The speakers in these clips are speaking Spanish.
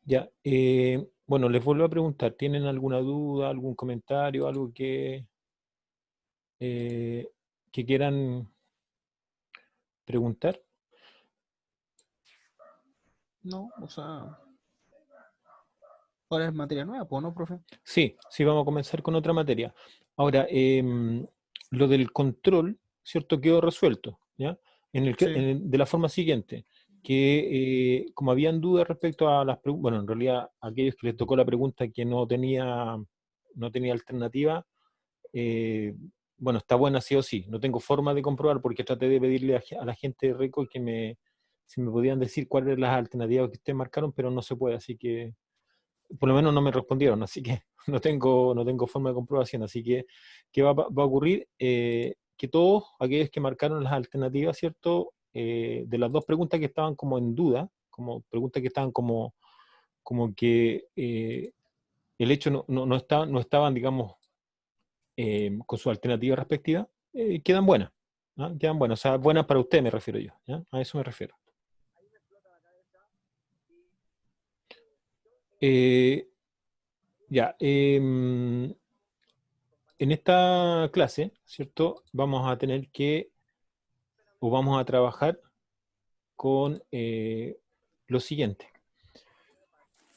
Ya, bueno, les vuelvo a preguntar, ¿tienen alguna duda, algún comentario, algo eh, que quieran preguntar? No, o sea, ahora es materia nueva, pues, ¿no, profe? Sí, sí, vamos a comenzar con otra materia. Ahora, lo del control, ¿cierto? Quedó resuelto, ¿ya? Sí, De la forma siguiente, que como habían dudas respecto a las preguntas, bueno, en realidad a aquellos que les tocó la pregunta que no tenía alternativa, eh, bueno, está buena sí o sí. No tengo forma de comprobar porque traté de pedirle a la gente de Record si me podían decir cuáles eran las alternativas que ustedes marcaron, pero no se puede, así que por lo menos no me respondieron, así que no tengo forma de comprobación. Así que, ¿qué va a ocurrir? Que todos aquellos que marcaron las alternativas, ¿cierto? De las dos preguntas que estaban como en duda, como preguntas que estaban como que el hecho no estaban, digamos, con su alternativa respectiva, quedan buenas. ¿Ah? Quedan buenas, o sea, buenas para usted me refiero yo, ¿ya? A eso me refiero. Eh, ya, en esta clase, ¿cierto? Vamos a trabajar con lo siguiente.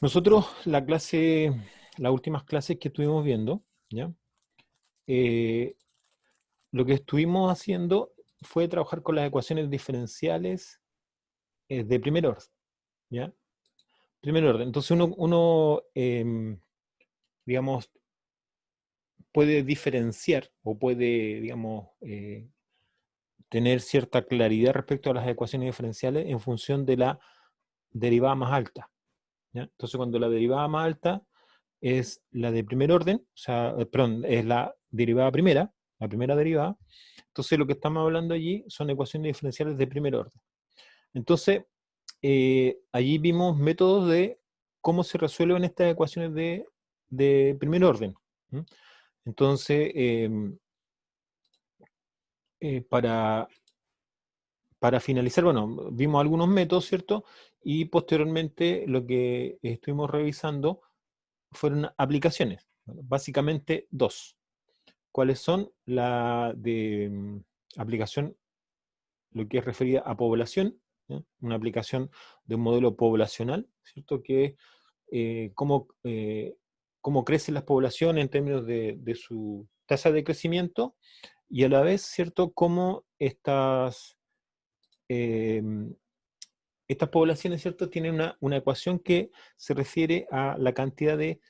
Nosotros, las últimas clases que estuvimos viendo, ¿ya? Eh, lo que estuvimos haciendo fue trabajar con las ecuaciones diferenciales de primer orden, ¿ya? Primer orden. Entonces digamos, puede diferenciar o puede, digamos, tener cierta claridad respecto a las ecuaciones diferenciales en función de la derivada más alta, ¿ya? Entonces, cuando la derivada más alta es la de primer orden, o sea, perdón, es la derivada primera, la primera derivada, entonces lo que estamos hablando allí son ecuaciones diferenciales de primer orden. Entonces, allí vimos métodos de cómo se resuelven estas ecuaciones de primer orden. ¿Mm? Entonces, para finalizar, bueno, vimos algunos métodos, ¿cierto? Y posteriormente lo que estuvimos revisando fueron aplicaciones, bueno, básicamente dos. ¿Cuáles son? La de aplicación, lo que es referida a población, ¿ya? Una aplicación de un modelo poblacional, ¿cierto? Que es cómo crecen las poblaciones en términos de su tasa de crecimiento y a la vez, ¿cierto? Cómo eh, estas poblaciones, ¿cierto? Tienen una ecuación que se refiere a la cantidad de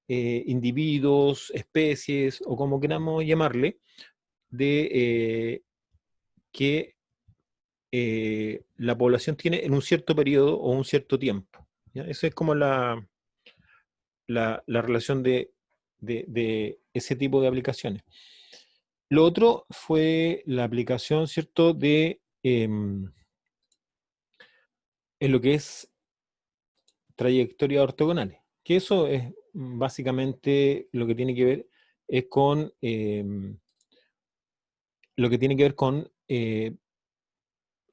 individuos, especies o como queramos llamarle, de que la población tiene en un cierto periodo o un cierto tiempo. ¿Ya? Esa es como la relación de ese tipo de aplicaciones. Lo otro fue la aplicación, ¿cierto?, en lo que es trayectorias ortogonales, que eso es básicamente lo que tiene que ver es con lo que tiene que ver con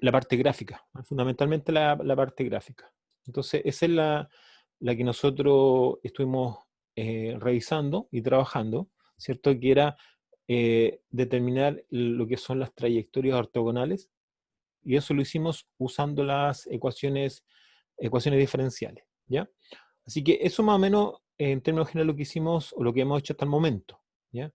la parte gráfica, ¿no? Fundamentalmente la parte gráfica. Entonces, esa es la que nosotros estuvimos revisando y trabajando, ¿cierto? Que era determinar lo que son las trayectorias ortogonales, y eso lo hicimos usando las ecuaciones diferenciales, ¿ya? Así que eso más o menos, en términos generales, lo que hicimos o lo que hemos hecho hasta el momento, ¿ya?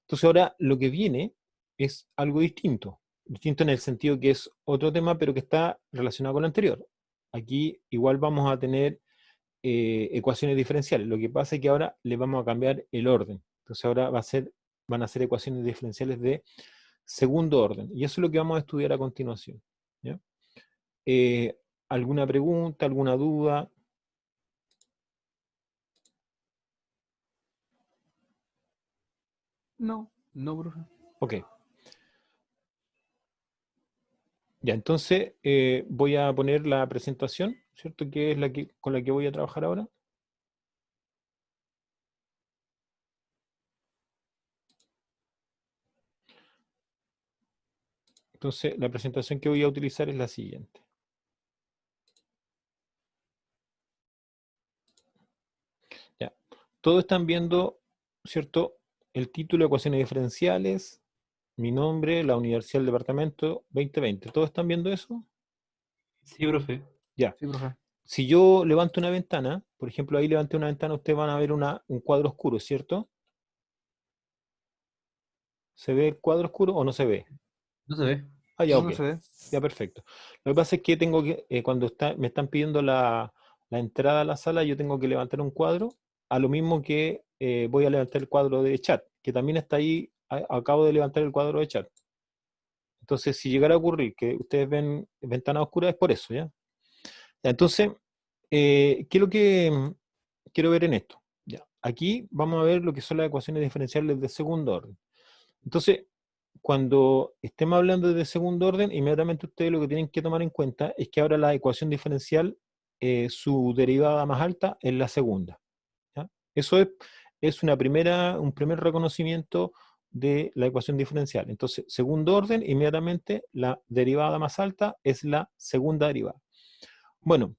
Entonces ahora lo que viene es algo distinto, distinto en el sentido que es otro tema, pero que está relacionado con lo anterior. Aquí igual vamos a tener ecuaciones diferenciales. Lo que pasa es que ahora le vamos a cambiar el orden. Entonces ahora van a ser ecuaciones diferenciales de segundo orden. Y eso es lo que vamos a estudiar a continuación, ¿ya? Eh, ¿Alguna pregunta, alguna duda? no, no, profe. Ok, ya entonces voy a poner la presentación, ¿cierto? Que es con la que voy a trabajar ahora. Entonces, la presentación que voy a utilizar es la siguiente. todos están viendo, ¿cierto? El título de ecuaciones diferenciales, mi nombre, la universidad del departamento 2020. ¿Todos están viendo eso? Sí, profe. Ya. Sí, profe. Si yo levanto una ventana, por ejemplo, ahí levanté una ventana, ustedes van a ver un cuadro oscuro, ¿cierto? ¿Se ve el cuadro oscuro o no se ve? No se ve. Ah, ya, No, ok. no se ve. Ya, perfecto. Lo que pasa es que tengo que, cuando me están pidiendo la entrada a la sala, yo tengo que levantar un cuadro, a lo mismo que voy a levantar el cuadro de chat, que también está ahí, acabo de levantar el cuadro de chat. Entonces, si llegara a ocurrir que ustedes ven ventana oscura, es por eso, ¿ya? Ya, entonces, ¿qué es lo que quiero ver en esto? Ya, aquí vamos a ver lo que son las ecuaciones diferenciales de segundo orden. Entonces, cuando estemos hablando de segundo orden, inmediatamente ustedes lo que tienen que tomar en cuenta es que ahora la ecuación diferencial, su derivada más alta es la segunda, ¿ya? Eso es un primer reconocimiento de la ecuación diferencial. Entonces, segundo orden, inmediatamente la derivada más alta es la segunda derivada. Bueno,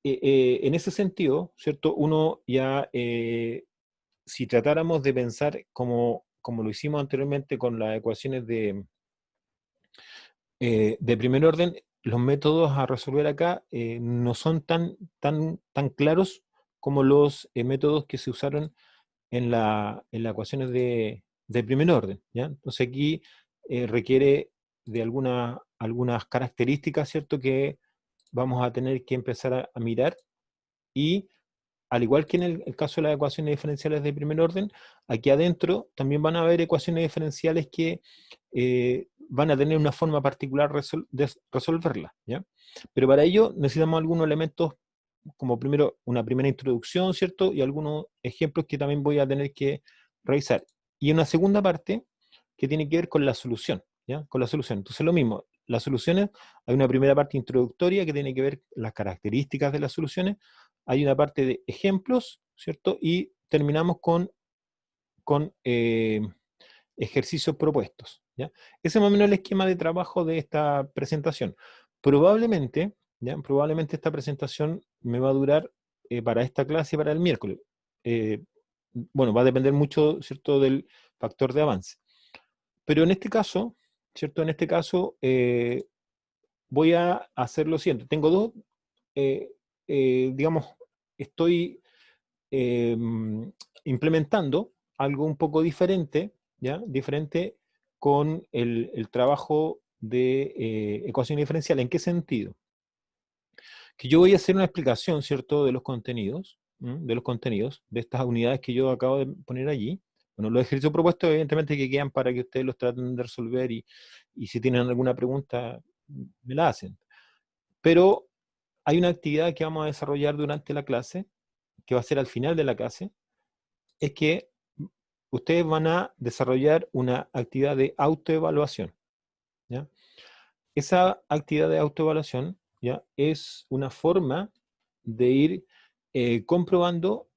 en ese sentido, ¿cierto? Uno ya, si tratáramos de pensar como lo hicimos anteriormente con las ecuaciones de primer orden, los métodos a resolver acá no son tan claros como los métodos que se usaron en las ecuaciones de primer orden, ¿ya? Entonces aquí requiere de algunas características, ¿cierto? Que vamos a tener que empezar a mirar y al igual que en el caso de las ecuaciones diferenciales de primer orden, aquí adentro también van a haber ecuaciones diferenciales que van a tener una forma particular de resolverlas, ¿ya? Pero para ello necesitamos algunos elementos, como primero una primera introducción, ¿cierto? Y algunos ejemplos que también voy a tener que revisar. Y una segunda parte que tiene que ver con la solución, ¿ya? Con la solución. Entonces lo mismo, las soluciones, hay una primera parte introductoria que tiene que ver con las características de las soluciones, hay una parte de ejemplos, ¿cierto? Y terminamos con ejercicios propuestos, ¿ya? Ese es más o menos el esquema de trabajo de esta presentación. Probablemente, ¿ya? Probablemente esta presentación me va a durar para esta clase y para el miércoles. Eh, bueno, va a depender mucho, ¿cierto?, del factor de avance. Pero en este caso, ¿cierto? En este caso voy a hacer lo siguiente. Tengo dos, eh, digamos, estoy eh, implementando algo un poco diferente, ¿ya? Diferente con el trabajo de ecuación diferencial. ¿En qué sentido? Que yo voy a hacer una explicación, ¿cierto?, de los contenidos, de estas unidades que yo acabo de poner allí. Bueno, los ejercicios propuestos, evidentemente, que quedan para que ustedes los traten de resolver y si tienen alguna pregunta, me la hacen. Pero hay una actividad que vamos a desarrollar durante la clase, que va a ser al final de la clase, es que ustedes van a desarrollar una actividad de autoevaluación, ¿ya? Esa actividad de autoevaluación, ¿ya?, es una forma de ir comprobando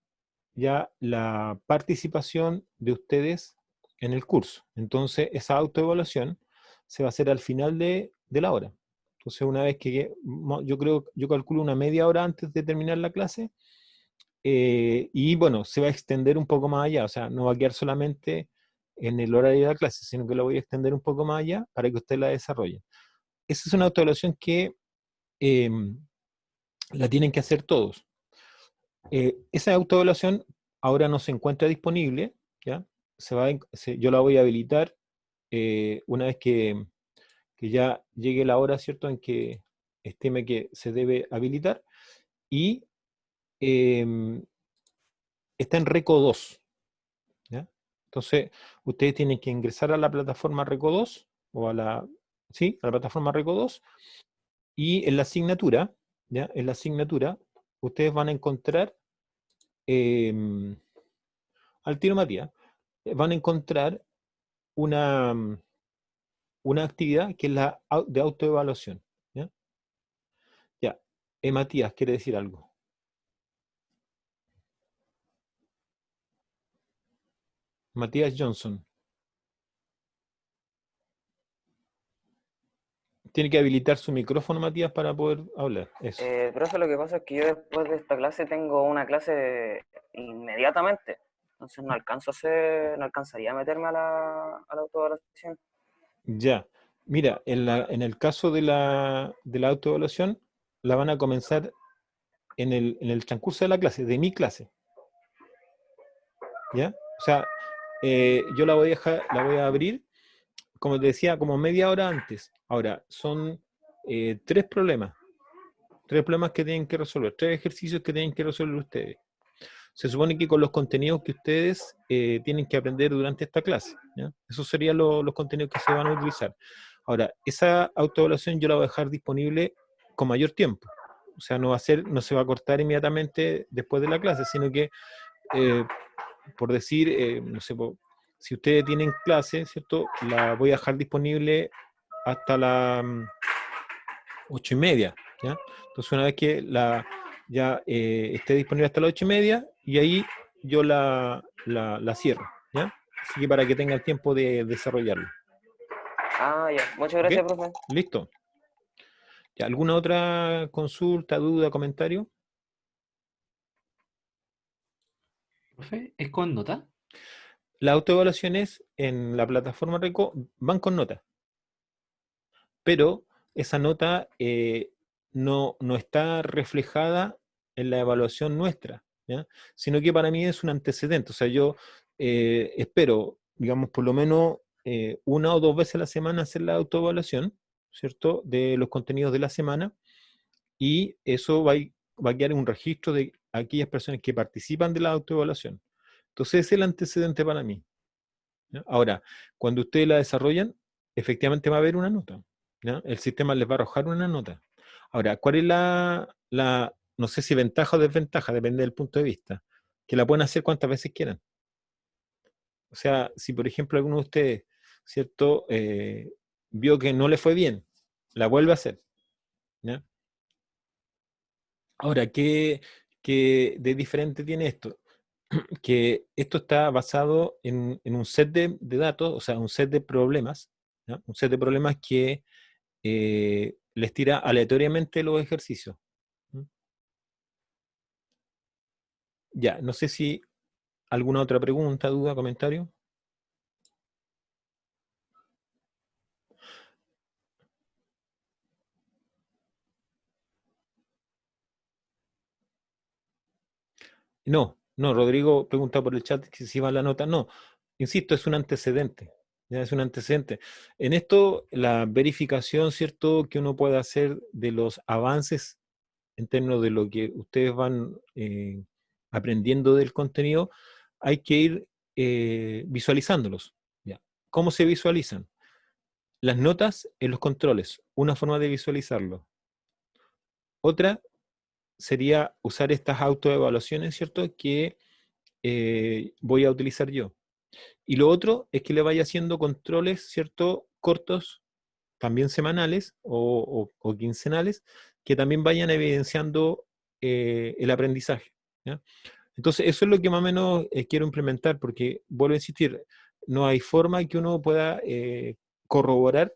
ya la participación de ustedes en el curso. Entonces, esa autoevaluación se va a hacer al final de la hora. Entonces, una vez que yo calculo una media hora antes de terminar la clase, y bueno, se va a extender un poco más allá, o sea, no va a quedar solamente en el horario de la clase, sino que lo voy a extender un poco más allá para que ustedes la desarrollen. Esa es una autoevaluación que eh, la tienen que hacer todos. Esa autoevaluación ahora no se encuentra disponible, ¿ya? Yo la voy a habilitar una vez que ya llegue la hora, ¿cierto?, en que estime que se debe habilitar, y eh, está en RECO 2, ¿ya? Entonces, ustedes tienen que ingresar a la plataforma RECO 2, o sí, a la plataforma RECO 2, y en la asignatura, ¿ya? En la asignatura, ustedes van a encontrar, eh, al tiro Matías, van a encontrar una, una actividad que es la de autoevaluación, ¿ya? Ya, Matías, ¿quiere decir algo? Matías Johnson. Tiene que habilitar su micrófono, Matías, para poder hablar. Eso. Profe, lo que pasa es que yo después de esta clase tengo una clase inmediatamente. entonces no alcanzaría a meterme a la autoevaluación. Ya. Mira, en el caso de la autoevaluación, la van a comenzar en el transcurso de la clase, de mi clase. ¿Ya? O sea, yo la voy a abrir, como te decía, como media hora antes. Ahora, son tres problemas que tienen que resolver, tres ejercicios que tienen que resolver ustedes. Se supone que con los contenidos que ustedes tienen que aprender durante esta clase, ¿ya? Esos serían los contenidos que se van a utilizar. Ahora, esa autoevaluación yo la voy a dejar disponible con mayor tiempo. O sea, no se va a cortar inmediatamente después de la clase, sino que, por decir, no sé, si ustedes tienen clase, ¿cierto? La voy a dejar disponible hasta las 8:30, ¿ya? Entonces, una vez que ya esté disponible hasta las 8:30, y ahí yo la cierro, ¿ya? Así que para que tenga el tiempo de desarrollarlo. Ah, ya. Muchas ¿Ok? gracias, profe. ¿Listo? ¿Ya? ¿Alguna otra consulta, duda, comentario? Profe, ¿es con nota? Las autoevaluaciones en la plataforma RECO van con nota, pero esa nota no está reflejada en la evaluación nuestra, ¿ya? Sino que para mí es un antecedente. O sea, yo espero, digamos, por lo menos una o dos veces a la semana hacer la autoevaluación, ¿cierto? De los contenidos de la semana, y eso va a quedar en un registro de aquellas personas que participan de la autoevaluación. Entonces, ese es el antecedente para mí, ¿ya? Ahora, cuando ustedes la desarrollan, efectivamente va a haber una nota, ¿ya? El sistema les va a arrojar una nota. Ahora, ¿cuál es no sé si ventaja o desventaja, depende del punto de vista, que la pueden hacer cuantas veces quieran? O sea, si por ejemplo alguno de ustedes, ¿cierto? Vio que no le fue bien, la vuelve a hacer, ¿ya? Ahora, ¿qué de diferente tiene esto? Que esto está basado en un set de datos, o sea, un set de problemas, ¿ya? Un set de problemas que les tira aleatoriamente los ejercicios. ¿Mm? Ya, no sé si alguna otra pregunta, duda, comentario. No, Rodrigo pregunta por el chat que si va la nota. No, insisto, es un antecedente. Ya es un antecedente. En esto, la verificación, ¿cierto?, que uno puede hacer de los avances en términos de lo que ustedes van aprendiendo del contenido, hay que ir visualizándolos. ¿Ya? ¿Cómo se visualizan? Las notas en los controles, una forma de visualizarlo. Otra sería usar estas autoevaluaciones, ¿cierto?, que voy a utilizar yo. Y lo otro es que le vaya haciendo controles, ¿cierto?, cortos, también semanales o quincenales, que también vayan evidenciando el aprendizaje, ¿ya? Entonces, eso es lo que más o menos quiero implementar, porque, vuelvo a insistir, no hay forma que uno pueda corroborar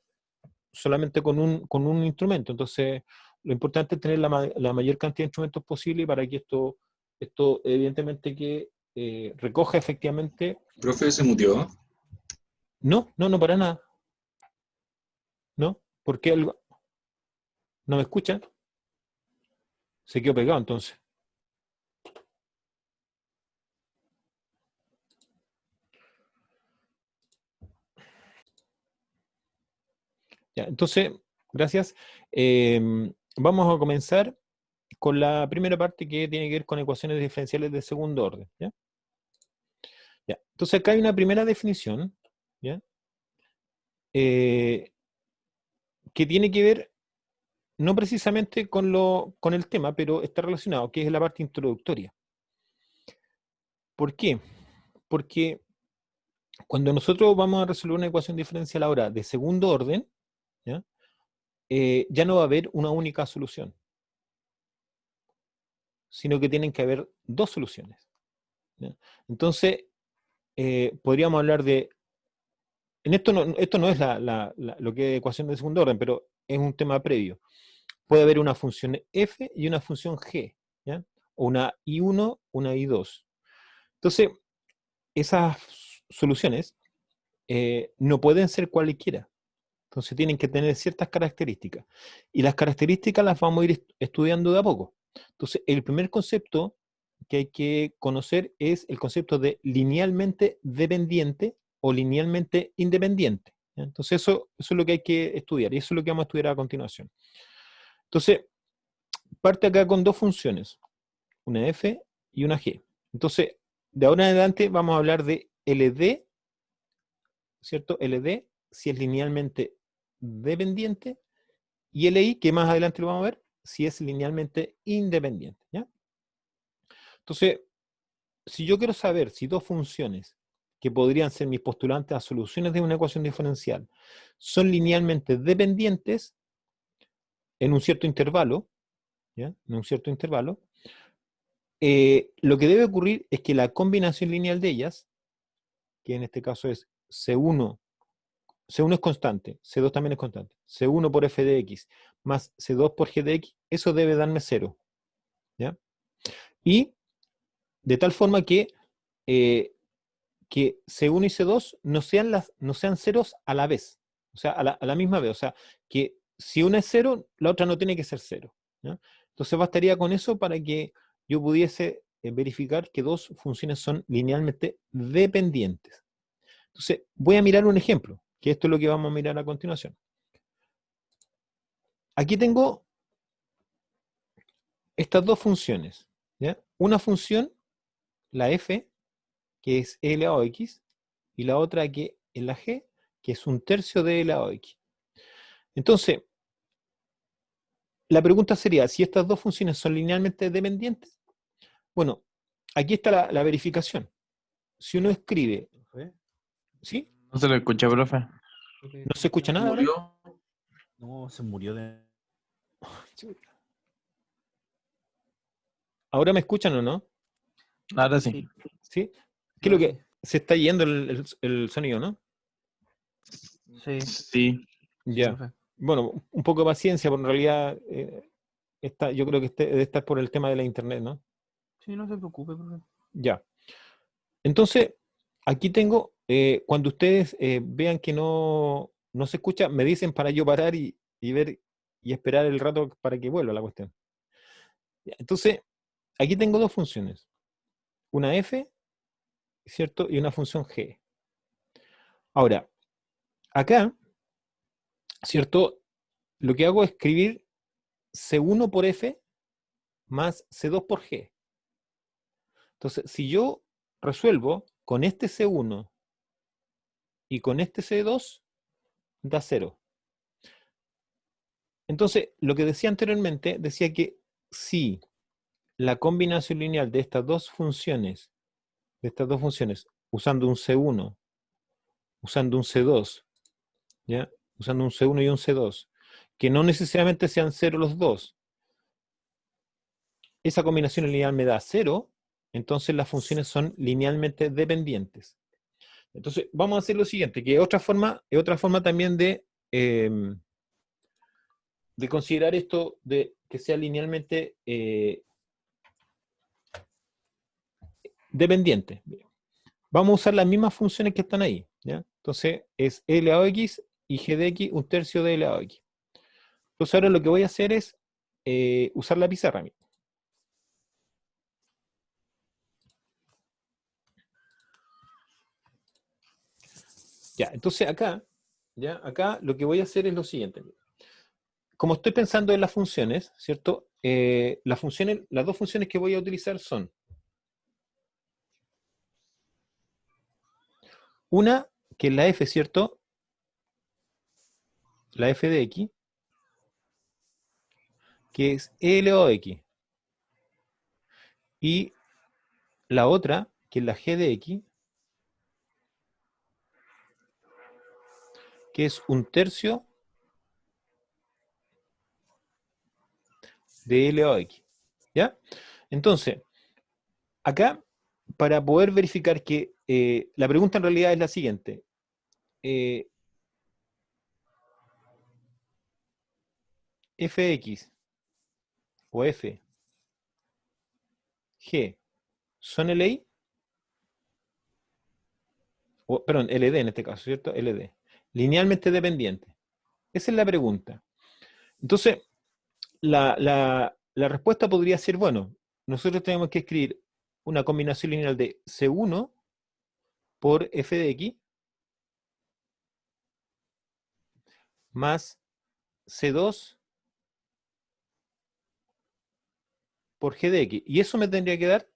solamente con un instrumento. Entonces, lo importante es tener la mayor cantidad de instrumentos posible para que esto evidentemente que recoja efectivamente. Profe, se mutió. No, para nada. ¿No? ¿Por qué algo? ¿No me escuchan? Se quedó pegado entonces. Ya, entonces, gracias. Vamos a comenzar con la primera parte, que tiene que ver con ecuaciones diferenciales de segundo orden, ¿ya? Ya. Entonces acá hay una primera definición, ¿ya? Que tiene que ver no precisamente con el tema, pero está relacionado, que es la parte introductoria. ¿Por qué? Porque cuando nosotros vamos a resolver una ecuación diferencial ahora de segundo orden, ¿ya? Ya no va a haber una única solución, sino que tienen que haber dos soluciones, ¿ya? Entonces, podríamos hablar de... esto no es lo que es ecuación de segundo orden, pero es un tema previo. Puede haber una función f y una función g, ¿ya? O una I1, una I2. Entonces, esas soluciones no pueden ser cualquiera. Entonces tienen que tener ciertas características. Y las características las vamos a ir estudiando de a poco. Entonces, el primer concepto que hay que conocer es el concepto de linealmente dependiente o linealmente independiente. ¿Ya? Entonces, eso es lo que hay que estudiar y eso es lo que vamos a estudiar a continuación. Entonces, parte acá con dos funciones, una f y una g. Entonces, de ahora en adelante vamos a hablar de LD, ¿cierto? LD, si es linealmente dependiente, y LI, que más adelante lo vamos a ver, si es linealmente independiente. ¿Ya? Entonces, si yo quiero saber si dos funciones que podrían ser mis postulantes a soluciones de una ecuación diferencial son linealmente dependientes en un cierto intervalo, ¿ya? En un cierto intervalo, lo que debe ocurrir es que la combinación lineal de ellas, que en este caso es C1, C1 es constante, C2 también es constante, C1 por f de x más C2 por g de x, eso debe darme 0. ¿Ya? Y de tal forma que C1 y C2 no sean ceros a la vez, o sea, a la misma vez, o sea, que si una es 0, la otra no tiene que ser 0. ¿Ya? Entonces bastaría con eso para que yo pudiese verificar que dos funciones son linealmente dependientes. Entonces, voy a mirar un ejemplo, que esto es lo que vamos a mirar a continuación. Aquí tengo estas dos funciones. ¿Ya? Una función, la f, que es e elevado a x, y la otra que es la g, que es un tercio de e elevado a x. Entonces, la pregunta sería, si estas dos funciones son linealmente dependientes, bueno, aquí está la verificación. Si uno escribe, ¿sí? No se lo escucha, profe. ¿No se escucha nada ahora? ¿Murió? No, se murió de... ¿Ahora me escuchan o no? Ahora sí. ¿Sí? ¿Qué es lo que se está yendo el sonido, no? Sí, Sí. Ya. profe. Bueno, un poco de paciencia, porque en realidad yo creo que debe estar por el tema de la internet, ¿no? Sí, no se preocupe, profe. Ya. Entonces, aquí tengo, cuando ustedes vean que no se escucha, me dicen para yo parar y ver y esperar el rato para que vuelva la cuestión. Ya, entonces, aquí tengo dos funciones. Una f, ¿cierto? Y una función g. Ahora, acá, ¿cierto? Lo que hago es escribir C1 por f más C2 por g. Entonces, si yo resuelvo con este C1 y con este C2, da 0. Entonces, lo que decía anteriormente, decía que si la combinación lineal de estas dos funciones, usando un C1, usando un C2, ¿ya? Usando un C1 y un C2, que no necesariamente sean 0 los dos, esa combinación lineal me da 0, entonces las funciones son linealmente dependientes. Entonces, vamos a hacer lo siguiente, que es otra forma también de considerar esto de que sea linealmente dependiente. Vamos a usar las mismas funciones que están ahí. ¿Ya? Entonces, es e elevado a x y g de x un tercio de e elevado a x. Entonces, ahora lo que voy a hacer es usar la pizarra. Ya, entonces acá lo que voy a hacer es lo siguiente. Como estoy pensando en las funciones, ¿cierto? Las dos funciones que voy a utilizar son una, que es la f, ¿cierto? La f de x, que es e elevado a x. Y la otra, que es la g de x, que es un tercio de e elevado a x. ¿Ya? Entonces, acá, para poder verificar que la pregunta en realidad es la siguiente. Fx o f, g, ¿son LI? perdón, LD en este caso, ¿cierto? LD. Linealmente dependiente. Esa es la pregunta. Entonces, la respuesta podría ser, bueno, nosotros tenemos que escribir una combinación lineal de C1 por f de x más C2 por g de x. Y eso me tendría que dar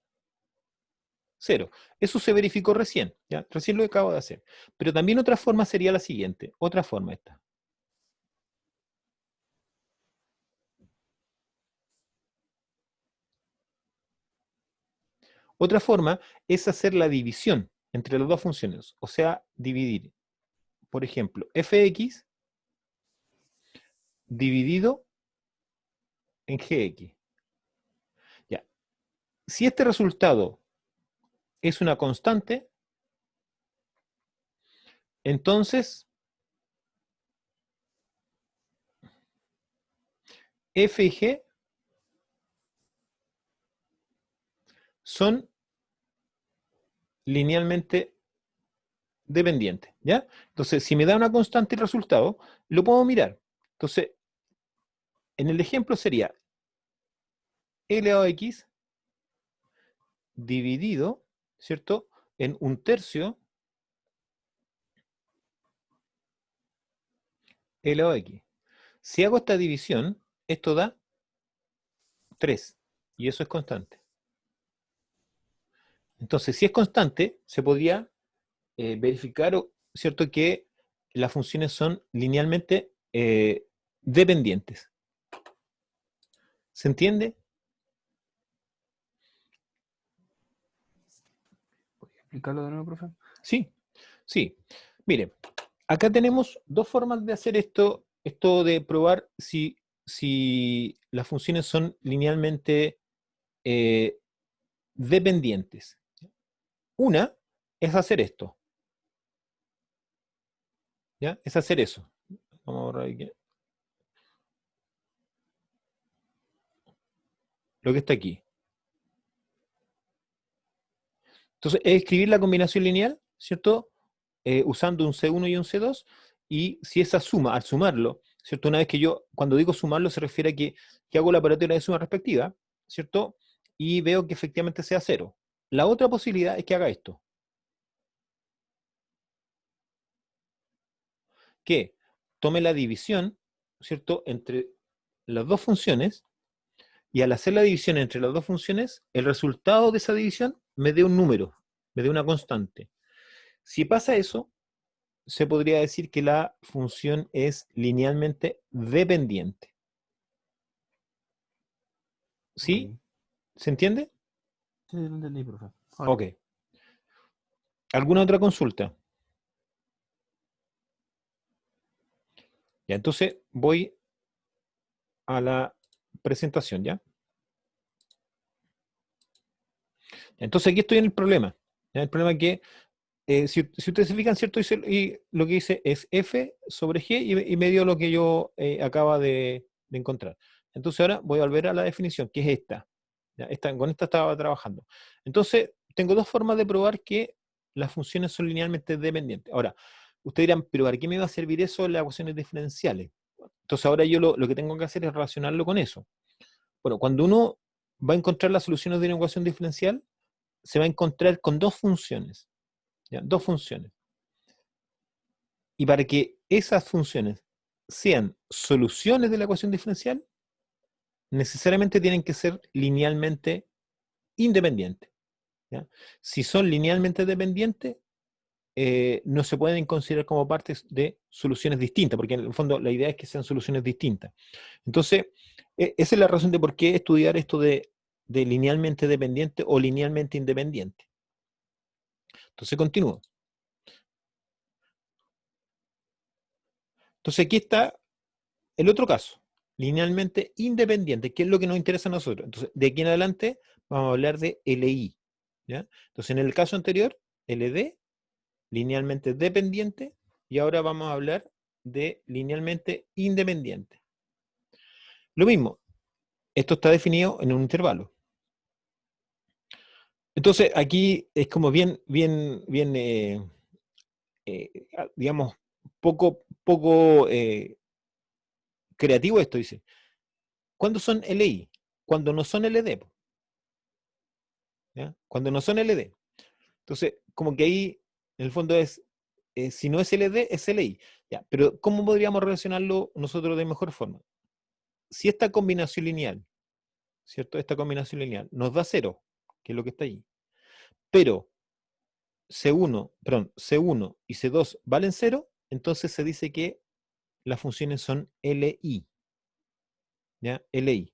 0. Eso se verificó recién, ¿ya? Recién lo acabo de hacer. Pero también otra forma sería la siguiente. Otra forma esta. Otra forma es hacer la división entre las dos funciones. O sea, dividir, por ejemplo, fx dividido en gx. Ya. Si este resultado es una constante, entonces f y g son linealmente dependientes, ¿ya? Entonces, si me da una constante el resultado, lo puedo mirar. Entonces, en el ejemplo sería L elevado a x dividido, ¿cierto?, en 1/3 L elevado a x. Si hago esta división, esto da 3, y eso es constante. Entonces, si es constante, se podría verificar, ¿cierto?, que las funciones son linealmente dependientes. ¿Se entiende? ¿Podría explicarlo de nuevo, profe? Sí, sí. Mire, acá tenemos dos formas de hacer esto de probar si las funciones son linealmente dependientes. Una es hacer esto, ¿ya? Es hacer eso. Vamos a borrar aquí. Lo que está aquí. Entonces, es escribir la combinación lineal, ¿cierto? Usando un C1 y un C2, y si esa suma, al sumarlo, ¿cierto? Una vez que yo, cuando digo sumarlo, se refiere a que hago la operatoria de suma respectiva, ¿cierto? Y veo que efectivamente sea 0. La otra posibilidad es que haga esto. Que tome la división, ¿cierto?, entre las dos funciones, y al hacer la división entre las dos funciones, el resultado de esa división me dé un número, me dé una constante. Si pasa eso, se podría decir que la función es linealmente dependiente. ¿Sí? Ok. ¿Se entiende? Sí, lo entendí, profe. Ok. ¿Alguna otra consulta? Ya, entonces voy a la presentación, ¿ya? Entonces aquí estoy en el problema. ¿Ya? El problema es que, si ustedes se fijan, ¿cierto? Y lo que dice es f sobre g y me dio lo que yo acaba de encontrar. Entonces ahora voy a volver a la definición, que es esta. ¿Ya? Con esta estaba trabajando. Entonces, tengo dos formas de probar que las funciones son linealmente dependientes. Ahora, ustedes dirán, ¿pero para qué me va a servir eso en las ecuaciones diferenciales? Entonces ahora yo lo que tengo que hacer es relacionarlo con eso. Bueno, cuando uno va a encontrar las soluciones de una ecuación diferencial, se va a encontrar con dos funciones. ¿Ya? Dos funciones. Y para que esas funciones sean soluciones de la ecuación diferencial, necesariamente tienen que ser linealmente independientes. ¿Ya? Si son linealmente dependientes, no se pueden considerar como partes de soluciones distintas, porque en el fondo la idea es que sean soluciones distintas. Entonces, esa es la razón de por qué estudiar esto de linealmente dependiente o linealmente independiente. Entonces, continúo. Entonces, aquí está el otro caso, linealmente independiente, que es lo que nos interesa a nosotros. Entonces, de aquí en adelante vamos a hablar de LI. ¿Ya? Entonces, en el caso anterior, LD, linealmente dependiente, y ahora vamos a hablar de linealmente independiente. Lo mismo, esto está definido en un intervalo. Entonces, aquí es como bien digamos, poco creativo esto, dice. ¿Cuándo son LI? Cuando no son LD. ¿Ya? Cuando no son LD. Entonces, como que ahí, en el fondo es, si no es LD, es LI. ¿Ya? Pero, ¿cómo podríamos relacionarlo nosotros de mejor forma? Si esta combinación lineal, ¿cierto? Esta combinación lineal nos da 0, que es lo que está ahí, pero C1 y C2 valen 0, entonces se dice que las funciones son LI. ¿Ya? LI.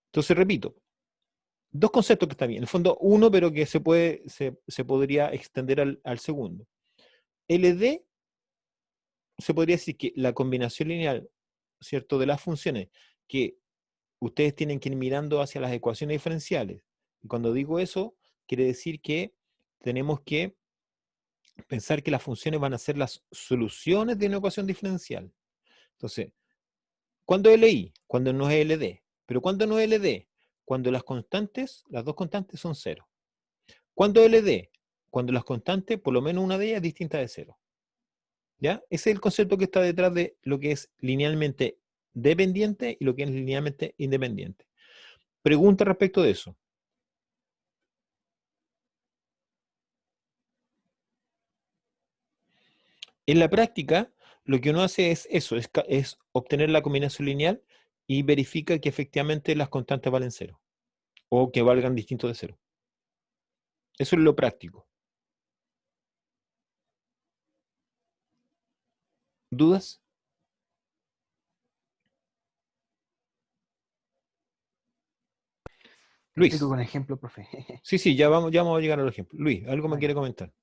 Entonces, repito, dos conceptos que están bien. En el fondo, uno, pero que se podría extender al segundo. LD, se podría decir que la combinación lineal, ¿cierto?, de las funciones que ustedes tienen que ir mirando hacia las ecuaciones diferenciales. Y cuando digo eso, quiere decir que tenemos que pensar que las funciones van a ser las soluciones de una ecuación diferencial. Entonces, ¿cuándo es LI? Cuando no es LD. Pero ¿cuándo no es LD? Cuando las dos constantes son 0. ¿Cuándo LD? Cuando las constantes, por lo menos una de ellas, es distinta de 0. ¿Ya? Ese es el concepto que está detrás de lo que es linealmente dependiente y lo que es linealmente independiente. Pregunta respecto de eso. En la práctica, lo que uno hace es eso, es obtener la combinación lineal y verifica que efectivamente las constantes valen 0 o que valgan distinto de 0. Eso es lo práctico. ¿Dudas? Luis. Explico con ejemplo, profe. Sí, ya vamos a llegar al ejemplo. Luis, ¿algo me Vale. quiere comentar?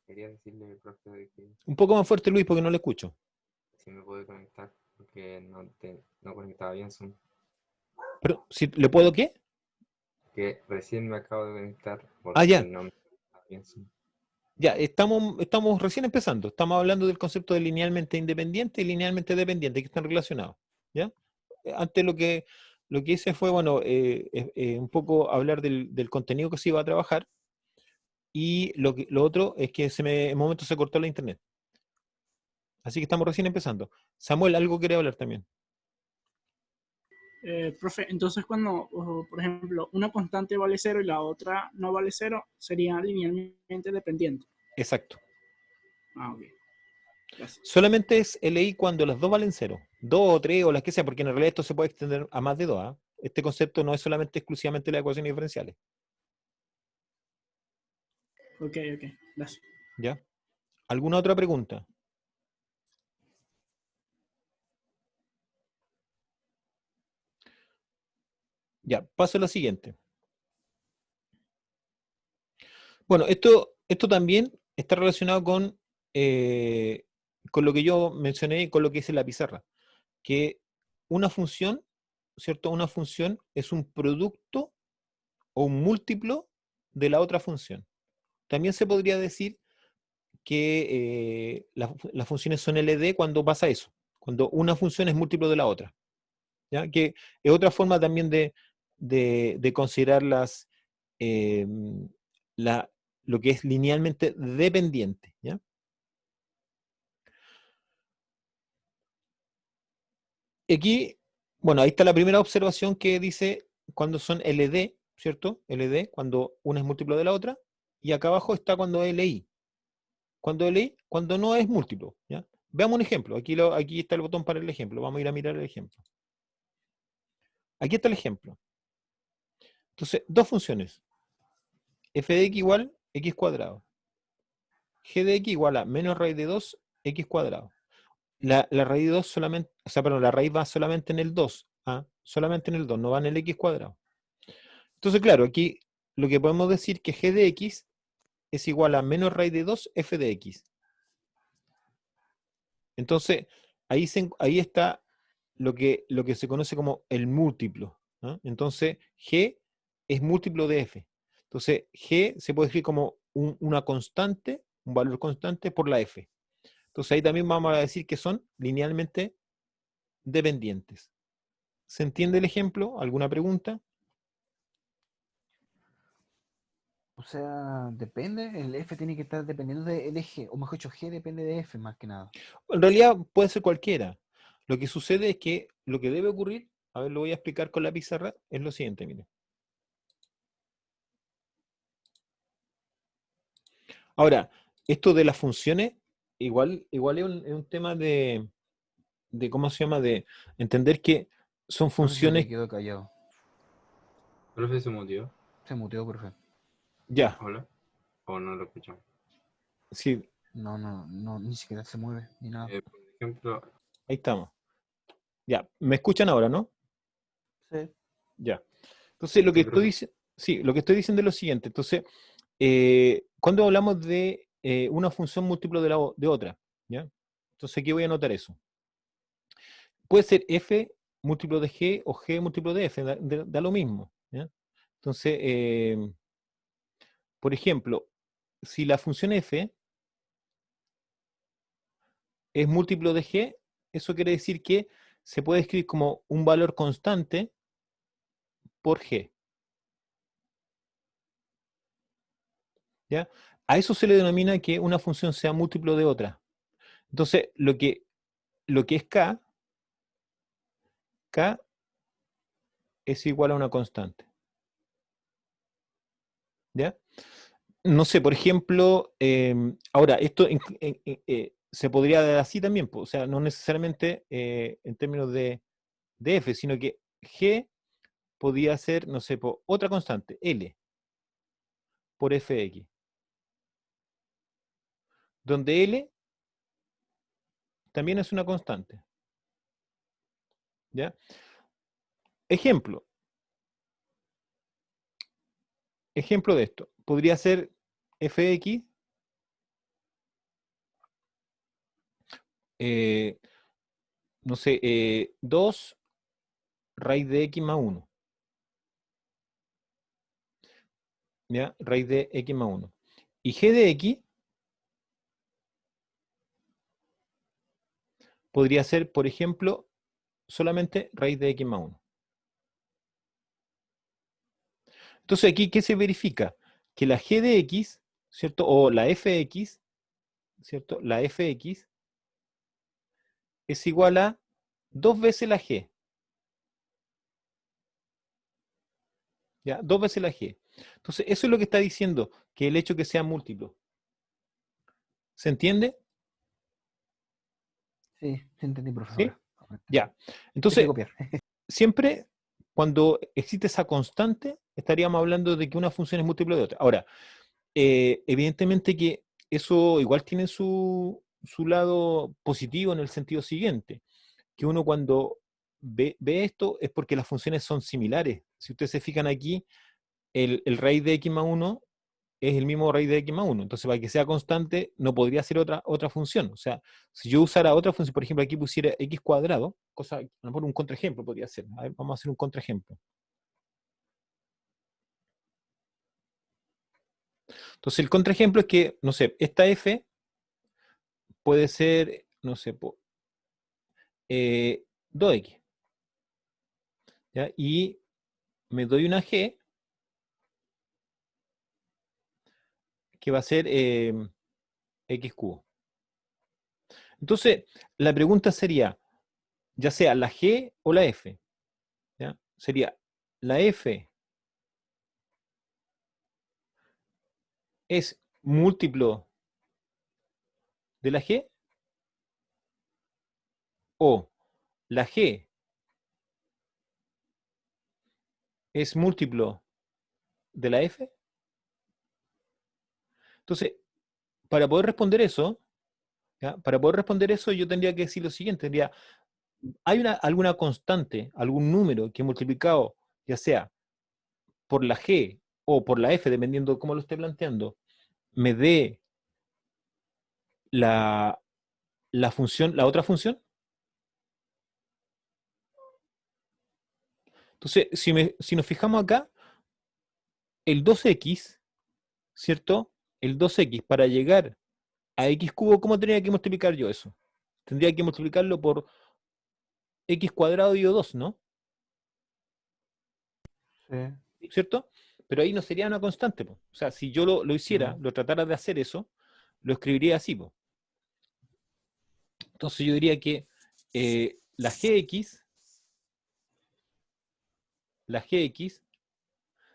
Quería decirle, profe, de que Un poco más fuerte, Luis, porque no le escucho. si me puede conectar, porque no conectaba bien Zoom. Pero, ¿le puedo qué? Que recién me acabo de conectar Ah, ya. porque no me conectaba bien Zoom. Ya, estamos recién empezando. Estamos hablando del concepto de linealmente independiente y linealmente dependiente, que están relacionados. ¿Ya? Antes lo que hice fue, bueno, un poco hablar del contenido que se iba a trabajar, y lo otro es que en un momento se cortó la internet. Así que estamos recién empezando. Samuel, algo quiere hablar también. Profe, entonces cuando, por ejemplo, una constante vale 0 y la otra no vale 0, sería linealmente dependiente. Exacto. Ah, ok. Gracias. Solamente es LI cuando las dos valen 0. 2 o 3 o las que sea, porque en realidad esto se puede extender a más de 2. ¿Ah? Este concepto no es solamente exclusivamente las ecuaciones diferenciales. Ok, gracias. ¿Ya? ¿Alguna otra pregunta? Ya, paso a la siguiente. Bueno, esto también está relacionado con lo que yo mencioné y con lo que dice la pizarra. Que una función, ¿cierto? Una función es un producto o un múltiplo de la otra función. También se podría decir que las funciones son LD cuando pasa eso, cuando una función es múltiplo de la otra. ¿Ya? Que es otra forma también de considerar lo que es linealmente dependiente. ¿Ya? Aquí, bueno, ahí está la primera observación que dice cuando son LD, ¿cierto? LD, cuando una es múltiplo de la otra, y acá abajo está cuando es LI. Cuando LI, cuando no es múltiplo. ¿Ya? Veamos un ejemplo. Aquí está el botón para el ejemplo. Vamos a ir a mirar el ejemplo. Aquí está el ejemplo. Entonces, dos funciones. F de x igual x cuadrado. G de x igual a menos raíz de 2 x cuadrado. La raíz de 2 solamente, o sea, perdón, la raíz va solamente en el 2. ¿Ah? Solamente en el 2, no va en el x cuadrado. Entonces, claro, aquí lo que podemos decir que g de x es igual a menos raíz de 2 f de x. Entonces, ahí está lo que se conoce como el múltiplo. ¿No? Entonces, g es múltiplo de f. Entonces, g se puede escribir como una constante, un valor constante por la f. Entonces, ahí también vamos a decir que son linealmente dependientes. ¿Se entiende el ejemplo? ¿Alguna pregunta? sea, depende, el F tiene que estar dependiendo del eje, o mejor dicho, G depende de F más que nada. En realidad puede ser cualquiera. Lo que sucede es que lo que debe ocurrir, a ver, lo voy a explicar con la pizarra, es lo siguiente, miren. Ahora, esto de las funciones, igual es un tema de ¿cómo se llama? De entender que son Profe, se funciones, te quedó callado. Profe se mutió. Se muteó, profe. ya, Hola. O no lo escuchamos. sí, No, ni siquiera se mueve, ni nada. Por ejemplo, ahí estamos. Ya, ¿me escuchan ahora, no? Sí. Ya. Entonces, lo que sí, estoy profe. diciendo, sí, lo que estoy diciendo es lo siguiente. Entonces, cuando hablamos de una función múltiplo de otra, ¿ya? Entonces, aquí voy a anotar eso. Puede ser f múltiplo de g o g múltiplo de f, da lo mismo, ¿ya? Entonces, por ejemplo, si la función f es múltiplo de g, eso quiere decir que se puede escribir como un valor constante por g. ¿Ya? A eso se le denomina que una función sea múltiplo de otra. Entonces, lo que es k es igual a una constante. ¿Ya? No sé, por ejemplo, ahora, esto se podría dar así también, o sea, no necesariamente en términos de f, sino que g podía ser, no sé, otra constante, L, por Fx, donde L también es una constante. ¿Ya? Ejemplo de esto, podría ser Fx, no sé, 2 raíz de x más 1. ¿Ya? Raíz de x más 1. Y g de x podría ser, por ejemplo, solamente raíz de x más 1. Entonces aquí, ¿qué se verifica? Que la g de x, ¿cierto? O la fx, ¿cierto? La fx es igual a 2 veces la g. ¿Ya? 2 veces la g. Entonces, eso es lo que está diciendo, que el hecho que sea múltiplo. ¿Se entiende? Sí, sí entendí, profe. ¿Sí? Ahora. Ya. Dejé Entonces, copiar. siempre cuando existe esa constante, estaríamos hablando de que una función es múltiplo de otra. Ahora, evidentemente que eso igual tiene su lado positivo en el sentido siguiente, que uno cuando ve esto es porque las funciones son similares. Si ustedes se fijan aquí, el raíz de x más 1 es el mismo raíz de x más 1. Entonces, para que sea constante, no podría ser otra función. O sea, si yo usara otra función, por ejemplo, aquí pusiera x cuadrado, cosa, a lo mejor un contraejemplo podría ser. A ver, vamos a hacer un contraejemplo. Entonces, el contraejemplo es que, no sé, esta f puede ser, no sé, 2x. ¿Ya? Y me doy una g que va a ser x cubo. Entonces, la pregunta sería, ya sea la g o la f, ¿ya? Sería, ¿la f es múltiplo de la g? ¿O la g es múltiplo de la f? Entonces, para poder responder eso, ¿ya? Para poder responder eso, yo tendría que decir lo siguiente, tendría, ¿hay alguna constante, algún número que multiplicado, ya sea por la g o por la f, dependiendo de cómo lo esté planteando, me dé la función, la otra función? Entonces, si nos fijamos acá, el 2x, ¿cierto? El 2x para llegar a x cubo, ¿cómo tendría que multiplicar yo eso? Tendría que multiplicarlo por x cuadrado dividido 2, ¿no? Sí. ¿Cierto? pero ahí no sería una constante, po. O sea, si yo lo hiciera, lo tratara de hacer eso, lo escribiría así, po. Entonces yo diría que la gx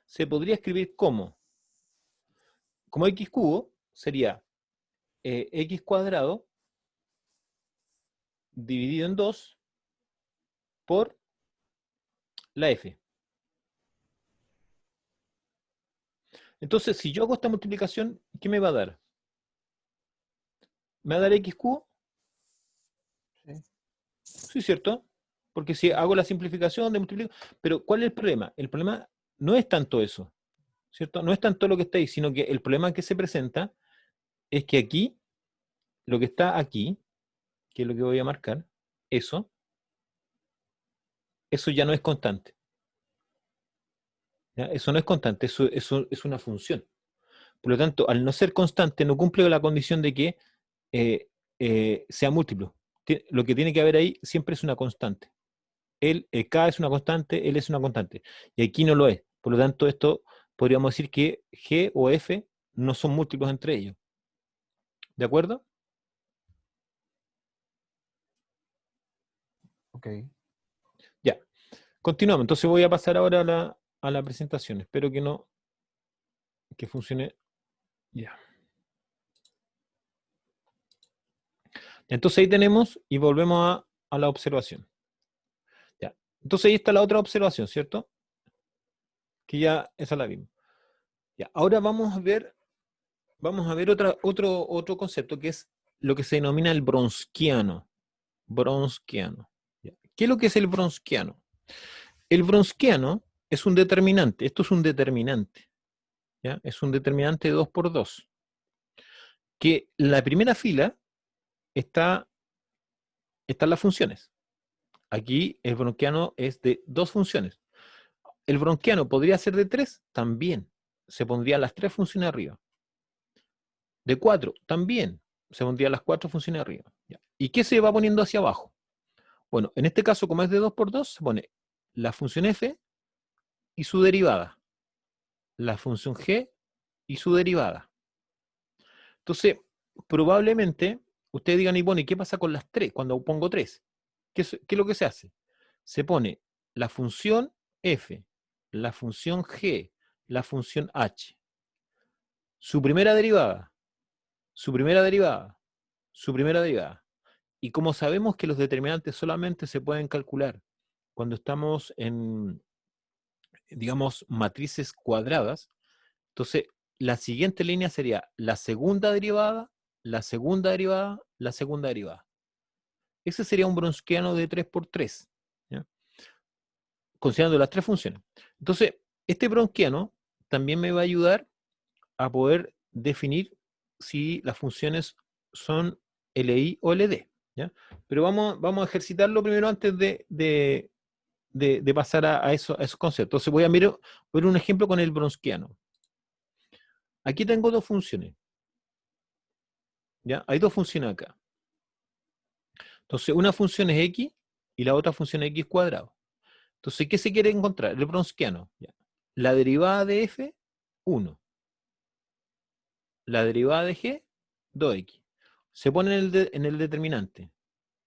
se podría escribir como x cubo sería x cuadrado dividido en 2 por la f. Entonces, si yo hago esta multiplicación, ¿qué me va a dar? ¿Me va a dar x cubo? Sí. Sí, ¿cierto? Porque si hago la simplificación de multiplico, pero ¿cuál es el problema? El problema no es tanto eso, ¿cierto? No es tanto lo que está ahí, sino que el problema que se presenta es que aquí, lo que está aquí, que es lo que voy a marcar, eso ya no es constante. ¿Ya? Eso no es constante, eso es una función. Por lo tanto, al no ser constante, no cumple la condición de que sea múltiplo. Lo que tiene que haber ahí siempre es una constante. K es una constante, L es una constante. Y aquí no lo es. Por lo tanto, esto podríamos decir que G o F no son múltiplos entre ellos. ¿De acuerdo? Ok. Ya. Continuamos. Entonces voy a pasar ahora a la presentación. Espero que funcione. Ya. Entonces ahí tenemos y volvemos a la observación. Ya. Entonces ahí está la otra observación, ¿cierto? Que ya esa la vimos. Ya. Ahora vamos a ver otro concepto que es lo que se denomina el Bronsquiano. Bronsquiano. Ya. ¿Qué es lo que es el Bronsquiano? El Bronsquiano es un determinante. Esto es un determinante. ¿Ya? Es un determinante de 2 por 2. Que la primera fila están las funciones. Aquí el Bronsquiano es de 2 funciones. ¿El Bronsquiano podría ser de 3? También. Se pondrían las 3 funciones arriba. De 4, también. Se pondrían las 4 funciones arriba. ¿Ya? ¿Y qué se va poniendo hacia abajo? Bueno, en este caso, como es de 2 por 2, se pone la función f y su derivada. La función g y su derivada. Entonces, probablemente, ustedes digan, y bueno, ¿y qué pasa con las 3? Cuando pongo 3, ¿qué es lo que se hace? Se pone la función f, la función g, la función h, su primera derivada, su primera derivada, su primera derivada. Y como sabemos que los determinantes solamente se pueden calcular cuando estamos en, digamos, matrices cuadradas, entonces la siguiente línea sería la segunda derivada, la segunda derivada, la segunda derivada. Ese sería un bronsquiano de 3 por 3, ¿ya? Considerando las 3 funciones. Entonces, este bronsquiano también me va a ayudar a poder definir si las funciones son LI o LD. ¿Ya? Pero vamos a ejercitarlo primero antes de pasar a esos conceptos. Entonces voy a ver un ejemplo con el bronsquiano. Aquí tengo 2 funciones. ¿Ya? Hay 2 funciones acá. Entonces una función es x y la otra función es x cuadrado. Entonces, ¿qué se quiere encontrar? El bronsquiano. ¿Ya? La derivada de f, 1. La derivada de g, 2x. Se pone en el determinante.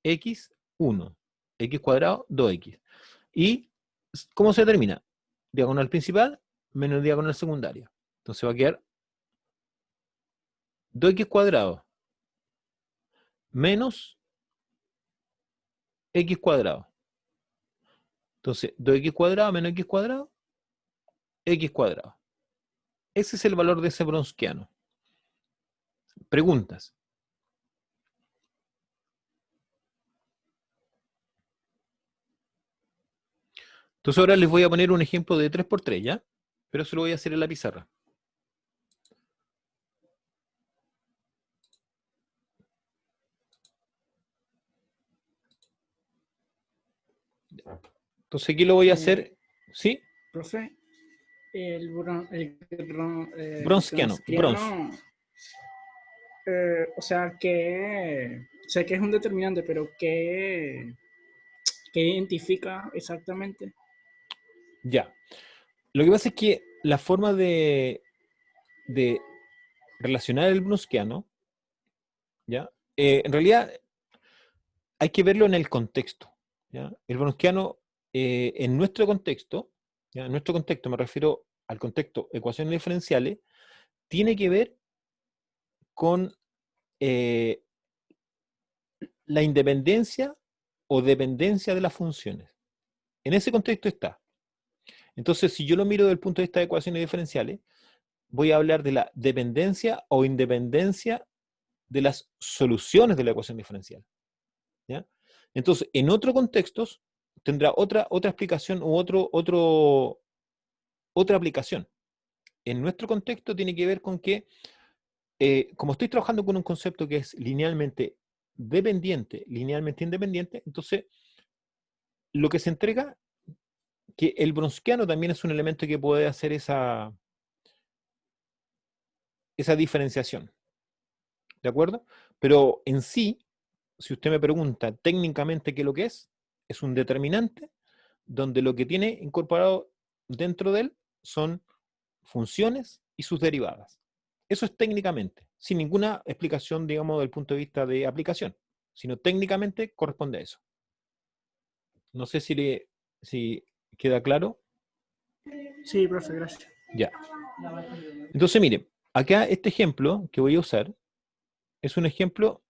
X, 1. X cuadrado, 2x. ¿Y cómo se determina? Diagonal principal menos diagonal secundaria. Entonces va a quedar 2x cuadrado menos x cuadrado. Entonces, 2x cuadrado menos x cuadrado, x cuadrado. Ese es el valor de ese bronsquiano. Preguntas. Entonces ahora les voy a poner un ejemplo de 3 por 3, ¿ya? Pero eso lo voy a hacer en la pizarra. Entonces aquí lo voy a hacer, ¿sí? Profe, Bronsquiano, Brons. O sea, que sé que es un determinante, pero ¿qué identifica exactamente? Ya. Lo que pasa es que la forma de relacionar el brunskiano, ¿ya? En realidad hay que verlo en el contexto, ¿ya? El brunskiano, en nuestro contexto, ¿ya? En nuestro contexto, me refiero al contexto ecuaciones diferenciales, tiene que ver con la independencia o dependencia de las funciones. En ese contexto está. Entonces, si yo lo miro desde el punto de vista de ecuaciones diferenciales, voy a hablar de la dependencia o independencia de las soluciones de la ecuación diferencial, ¿ya? Entonces, en otros contextos tendrá otra explicación u otra aplicación. En nuestro contexto tiene que ver con que, como estoy trabajando con un concepto que es linealmente dependiente, linealmente independiente, entonces lo que se entrega, que el brunskiano también es un elemento que puede hacer esa diferenciación, ¿de acuerdo? Pero en sí, si usted me pregunta técnicamente qué es lo que es un determinante donde lo que tiene incorporado dentro de él son funciones y sus derivadas. Eso es técnicamente, sin ninguna explicación, digamos, del punto de vista de aplicación, sino técnicamente corresponde a eso. No sé si queda claro. Sí, profe, gracias. Ya. Entonces, mire, acá este ejemplo que voy a usar es un ejemplo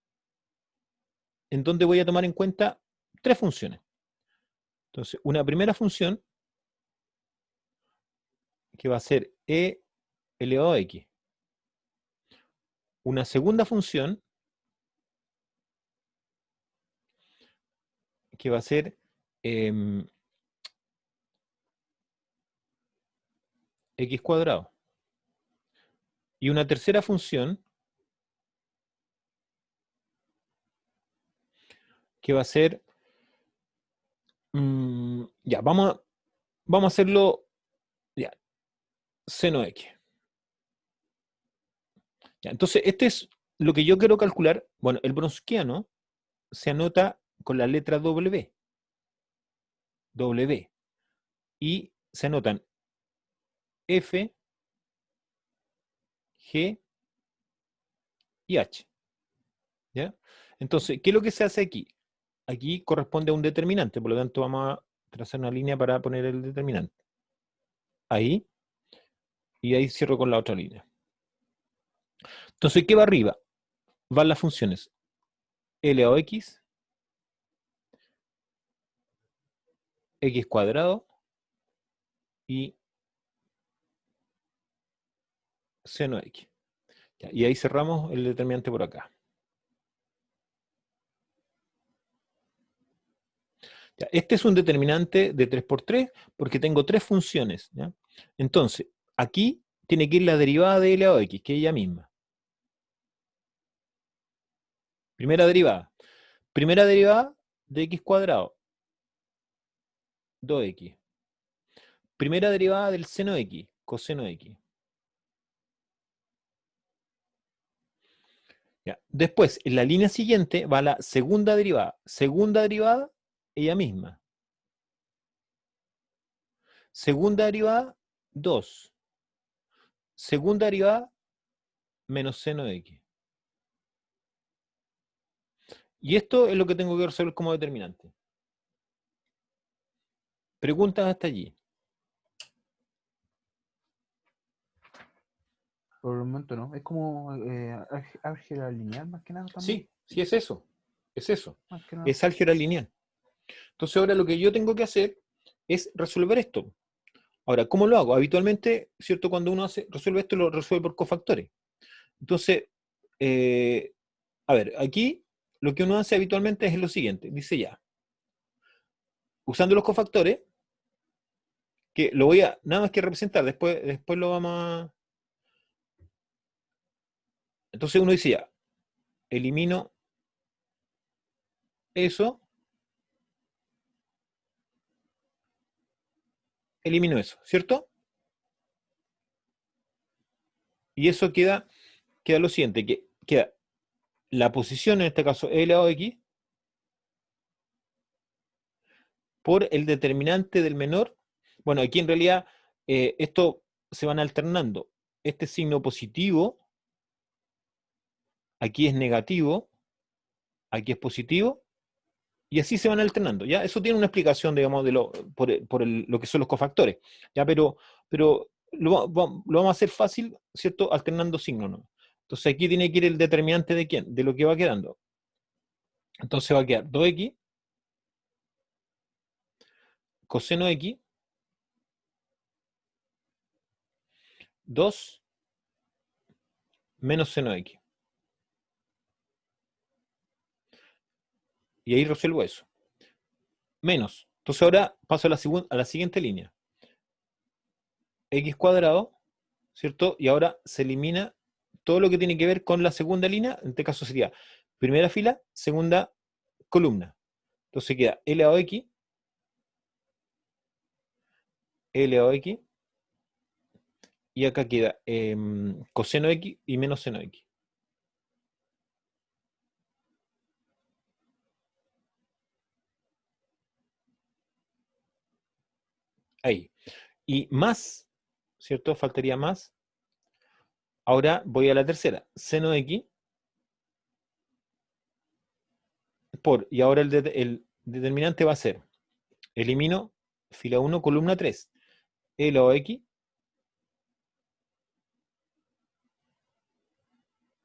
en donde voy a tomar en cuenta tres funciones. Entonces, una primera función que va a ser e elevado a x. Una segunda función que va a ser x cuadrado. Y una tercera función que va a ser, ya, vamos a hacerlo, ya, seno x. Ya, entonces, este es lo que yo quiero calcular. Bueno, el brunskiano se anota con la letra W. W. Y se anotan F, G y H. ¿Ya? Entonces, ¿qué es lo que se hace aquí? Aquí corresponde a un determinante, por lo tanto vamos a trazar una línea para poner el determinante. Ahí, y ahí cierro con la otra línea. Entonces, ¿qué va arriba? Van las funciones L o X, X cuadrado y seno X. Ya, y ahí cerramos el determinante por acá. Ya, este es un determinante de 3×3 porque tengo tres funciones, ¿ya? Entonces, aquí tiene que ir la derivada de L a X, que es ella misma. Primera derivada. Primera derivada de X cuadrado. 2X. Primera derivada del seno X, coseno X. Ya. Después, en la línea siguiente va la segunda derivada. Segunda derivada, ella misma. Segunda derivada, 2. Segunda derivada, menos seno de X. Y esto es lo que tengo que resolver como determinante. Preguntas hasta allí. Por el momento no. Es como álgebra lineal más que nada también. Sí, sí es eso. Es eso. Más que nada. Es álgebra lineal. Entonces ahora lo que yo tengo que hacer es resolver esto. Ahora, ¿cómo lo hago? Habitualmente, ¿cierto? Cuando uno resuelve esto, lo resuelve por cofactores. Entonces, a ver, aquí lo que uno hace habitualmente es lo siguiente. Dice ya, usando los cofactores, que lo voy a nada más que representar, después lo vamos a... Entonces uno dice ya, elimino eso, elimino eso, ¿cierto? Y eso queda lo siguiente, que queda la posición, en este caso, L o X, por el determinante del menor. Bueno, aquí en realidad esto se van alternando. Este signo positivo, aquí es negativo, aquí es positivo, y así se van alternando, ¿ya? Eso tiene una explicación, digamos, de lo que son los cofactores, ¿ya? Pero lo vamos a hacer fácil, ¿cierto? Alternando signos, ¿no? Entonces aquí tiene que ir el determinante de quién, de lo que va quedando. Entonces va a quedar 2x coseno x 2 menos seno x. Y ahí resuelvo eso. Menos. Entonces ahora paso a la siguiente línea. X cuadrado, ¿cierto? Y ahora se elimina todo lo que tiene que ver con la segunda línea. En este caso sería primera fila, segunda columna. Entonces queda elevado a x, elevado a x, y acá queda coseno x y menos seno x. Ahí. Y más, ¿cierto? Faltaría más. Ahora voy a la tercera. Seno x por, y ahora el determinante va a ser, elimino fila 1, columna 3, elevado a x,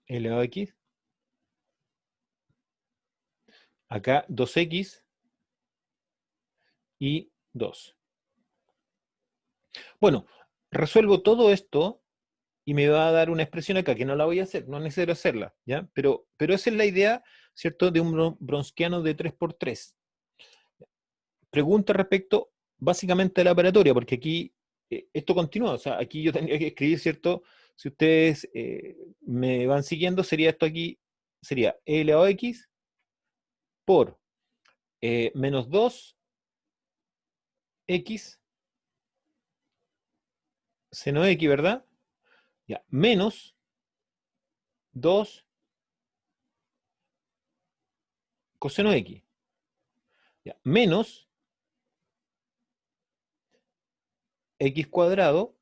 elevado a x, acá 2x y 2. Bueno, resuelvo todo esto y me va a dar una expresión acá, que no la voy a hacer, no es necesario hacerla, ¿ya? Pero esa es la idea, ¿cierto?, de un bronsquiano de 3×3. Pregunta respecto, básicamente, a la operatoria, porque aquí esto continúa, o sea, aquí yo tendría que escribir, ¿cierto? Si ustedes me van siguiendo, sería esto aquí, sería e elevado a x por menos 2x seno x, ¿verdad? Ya, menos 2 coseno x. Ya, menos x cuadrado,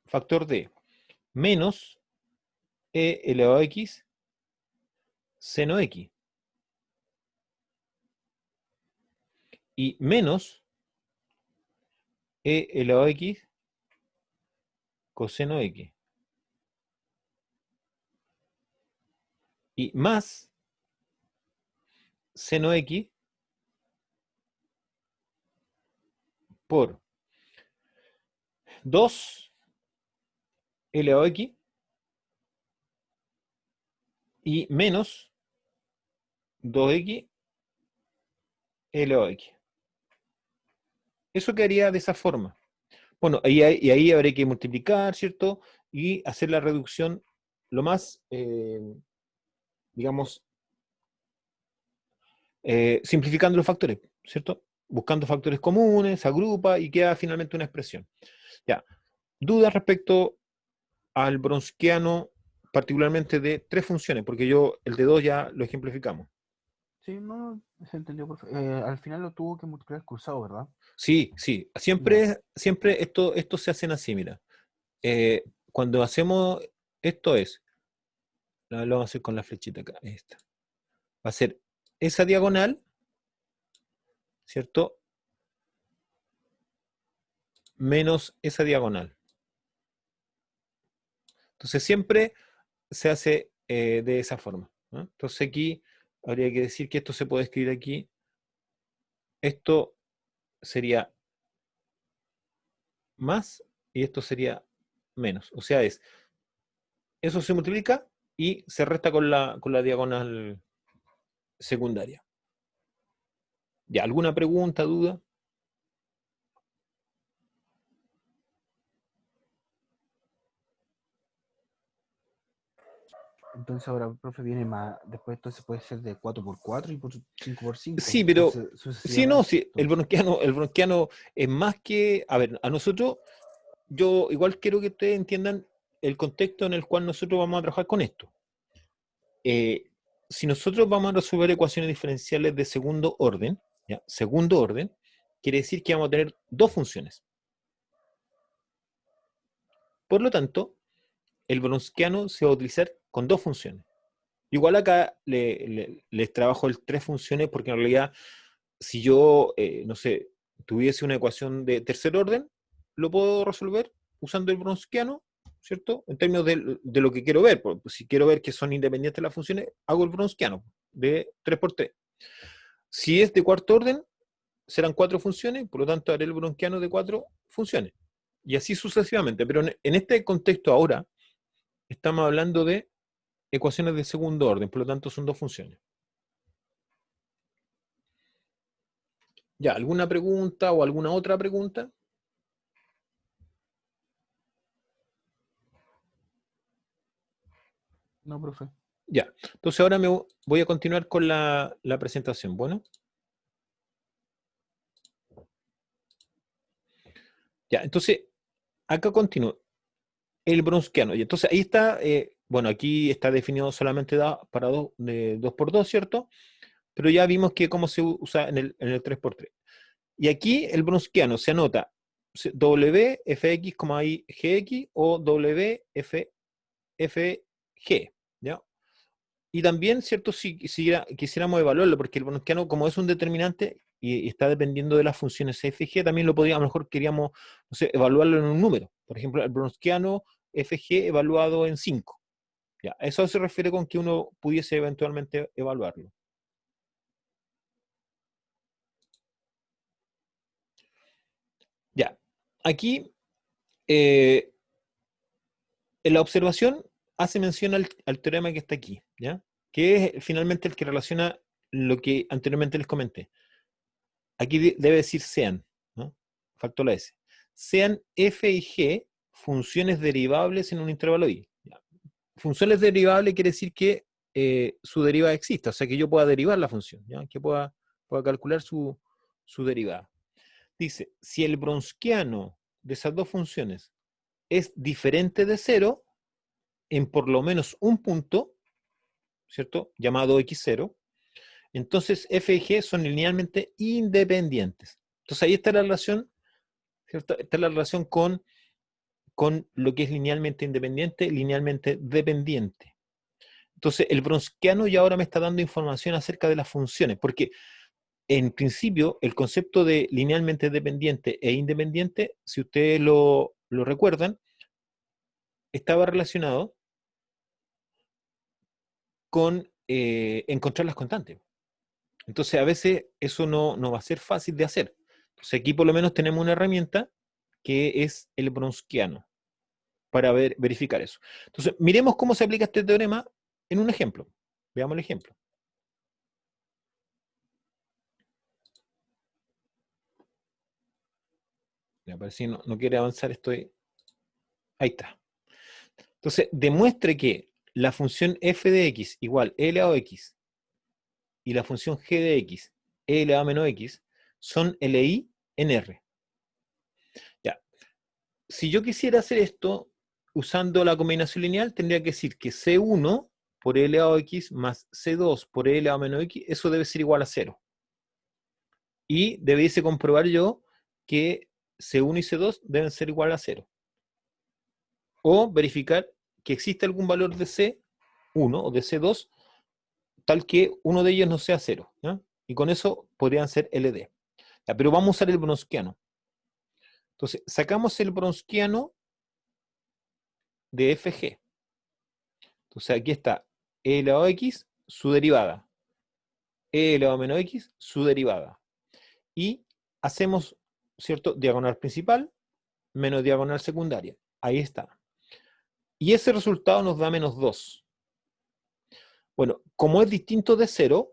factor d, menos e elevado a x seno x. Y menos e elevado a x coseno x. Y más seno x por 2 elevado a x y menos 2x elevado a x. Eso quedaría de esa forma. Bueno, y ahí habría que multiplicar, ¿cierto? Y hacer la reducción lo más, digamos, simplificando los factores, ¿cierto? Buscando factores comunes, se agrupa y queda finalmente una expresión. Ya. Dudas respecto al bronsquiano, particularmente de 3 funciones, porque el de 2 ya lo ejemplificamos. Sí, no, se entendió, profe. Al final lo tuvo que multiplicar cruzado, ¿verdad? Sí, sí. Siempre esto se hacen así, mira. Cuando hacemos esto lo vamos a hacer con la flechita acá, esta. Va a ser esa diagonal, ¿cierto? Menos esa diagonal. Entonces siempre se hace de esa forma, ¿no? Entonces aquí habría que decir que esto se puede escribir aquí. Esto sería más y esto sería menos. O sea, eso se multiplica y se resta con la diagonal secundaria. ¿Ya? ¿Alguna pregunta, duda? Entonces ahora, profe, viene más. Después entonces puede ser de 4×4 y por 5×5. Sí, pero sí, no, Sucesivamente. sí, el bronquiano es más que, a ver, a nosotros, yo igual quiero que ustedes entiendan el contexto en el cual nosotros vamos a trabajar con esto. Si nosotros vamos a resolver ecuaciones diferenciales de segundo orden, ¿ya? Segundo orden, quiere decir que vamos a tener 2 funciones. Por lo tanto, el Bronsquiano se va a utilizar con 2 funciones. Igual acá les trabajo el 3 funciones porque en realidad, si yo, no sé, tuviese una ecuación de tercer orden, lo puedo resolver usando el Bronsquiano, ¿cierto? En términos de lo que quiero ver. Pues, si quiero ver que son independientes las funciones, hago el Bronsquiano de 3×3. Si es de cuarto orden, serán 4 funciones, por lo tanto haré el Bronsquiano de 4 funciones. Y así sucesivamente. Pero en este contexto ahora, estamos hablando de ecuaciones de segundo orden, por lo tanto son 2 funciones. Ya, ¿alguna pregunta o alguna otra pregunta? No, profe. Ya, entonces ahora me voy a continuar con la presentación. Bueno. Ya, entonces, acá continúo. El Bronsquiano. Y entonces ahí está, bueno, aquí está definido solamente para 2×2, ¿cierto? Pero ya vimos que cómo se usa en el 3×3. Y aquí el Bronsquiano se anota WFX, GX o WFFG, ¿ya? Y también, ¿cierto? Si quisiéramos evaluarlo, porque el Bronsquiano, como es un determinante y está dependiendo de las funciones FG, también lo podríamos, a lo mejor queríamos, no sé, evaluarlo en un número. Por ejemplo, el Bronsquiano FG evaluado en 5. Ya, eso se refiere con que uno pudiese eventualmente evaluarlo. Ya, aquí en la observación hace mención al teorema que está aquí, ¿ya? Que es finalmente el que relaciona lo que anteriormente les comenté. Aquí debe decir sean, ¿no? Faltó la S. Sean f y g funciones derivables en un intervalo i. ¿Ya? Funciones derivables quiere decir que su derivada exista, o sea que yo pueda derivar la función, ¿ya? Que pueda calcular su derivada. Dice, si el Bronsquiano de esas 2 funciones es diferente de 0 en por lo menos un punto, ¿cierto? Llamado x0, entonces f y g son linealmente independientes. Entonces ahí está la relación, ¿cierto? Está la relación con lo que es linealmente independiente, linealmente dependiente. Entonces el Bronsquiano ya ahora me está dando información acerca de las funciones, porque en principio el concepto de linealmente dependiente e independiente, si ustedes lo recuerdan, estaba relacionado con encontrar las constantes. Entonces a veces eso no va a ser fácil de hacer. Entonces aquí por lo menos tenemos una herramienta que es el Bronsquiano para verificar eso. Entonces miremos cómo se aplica este teorema en un ejemplo. Veamos el ejemplo. Me parece que no quiere avanzar, estoy... Ahí está. Entonces demuestre que la función f de x igual e elevado a x y la función g de x e elevado a menos x son LI en R. Ya. Si yo quisiera hacer esto usando la combinación lineal, tendría que decir que C1 por e elevado a x más C2 por e elevado a menos x, eso debe ser igual a 0. Y debiese comprobar yo que C1 y C2 deben ser igual a 0. O verificar que existe algún valor de C1 o de C2 tal que uno de ellos no sea 0. ¿Ya? Y con eso podrían ser LD. Ya, pero vamos a usar el Bronsquiano. Entonces, sacamos el Bronsquiano de FG. Entonces, aquí está e elevado a x, su derivada. E elevado a menos x, su derivada. Y hacemos, ¿cierto? Diagonal principal menos diagonal secundaria. Ahí está. Y ese resultado nos da menos 2. Bueno, como es distinto de 0,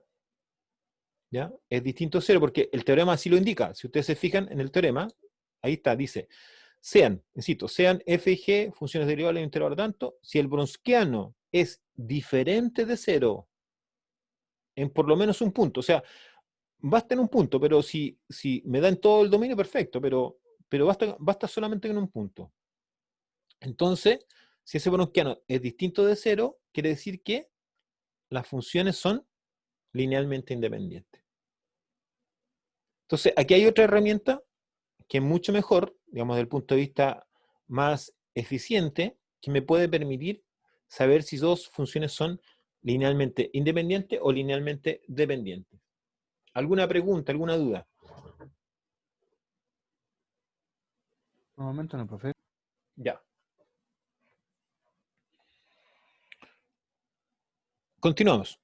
¿ya? Es distinto de 0 porque el teorema así lo indica. Si ustedes se fijan en el teorema, ahí está, dice, sean, insisto, sean f y g funciones derivables en un intervalo tanto, si el Bronsquiano es diferente de 0 en por lo menos un punto, o sea, basta en un punto, pero si me da en todo el dominio, perfecto, pero basta solamente en un punto. Entonces, si ese Bronsquiano es distinto de 0, quiere decir que las funciones son linealmente independientes. Entonces, aquí hay otra herramienta que es mucho mejor, digamos, desde el punto de vista más eficiente que me puede permitir saber si dos funciones son linealmente independientes o linealmente dependientes. ¿Alguna pregunta, alguna duda? Un momento, no, profe. Ya. Continuamos.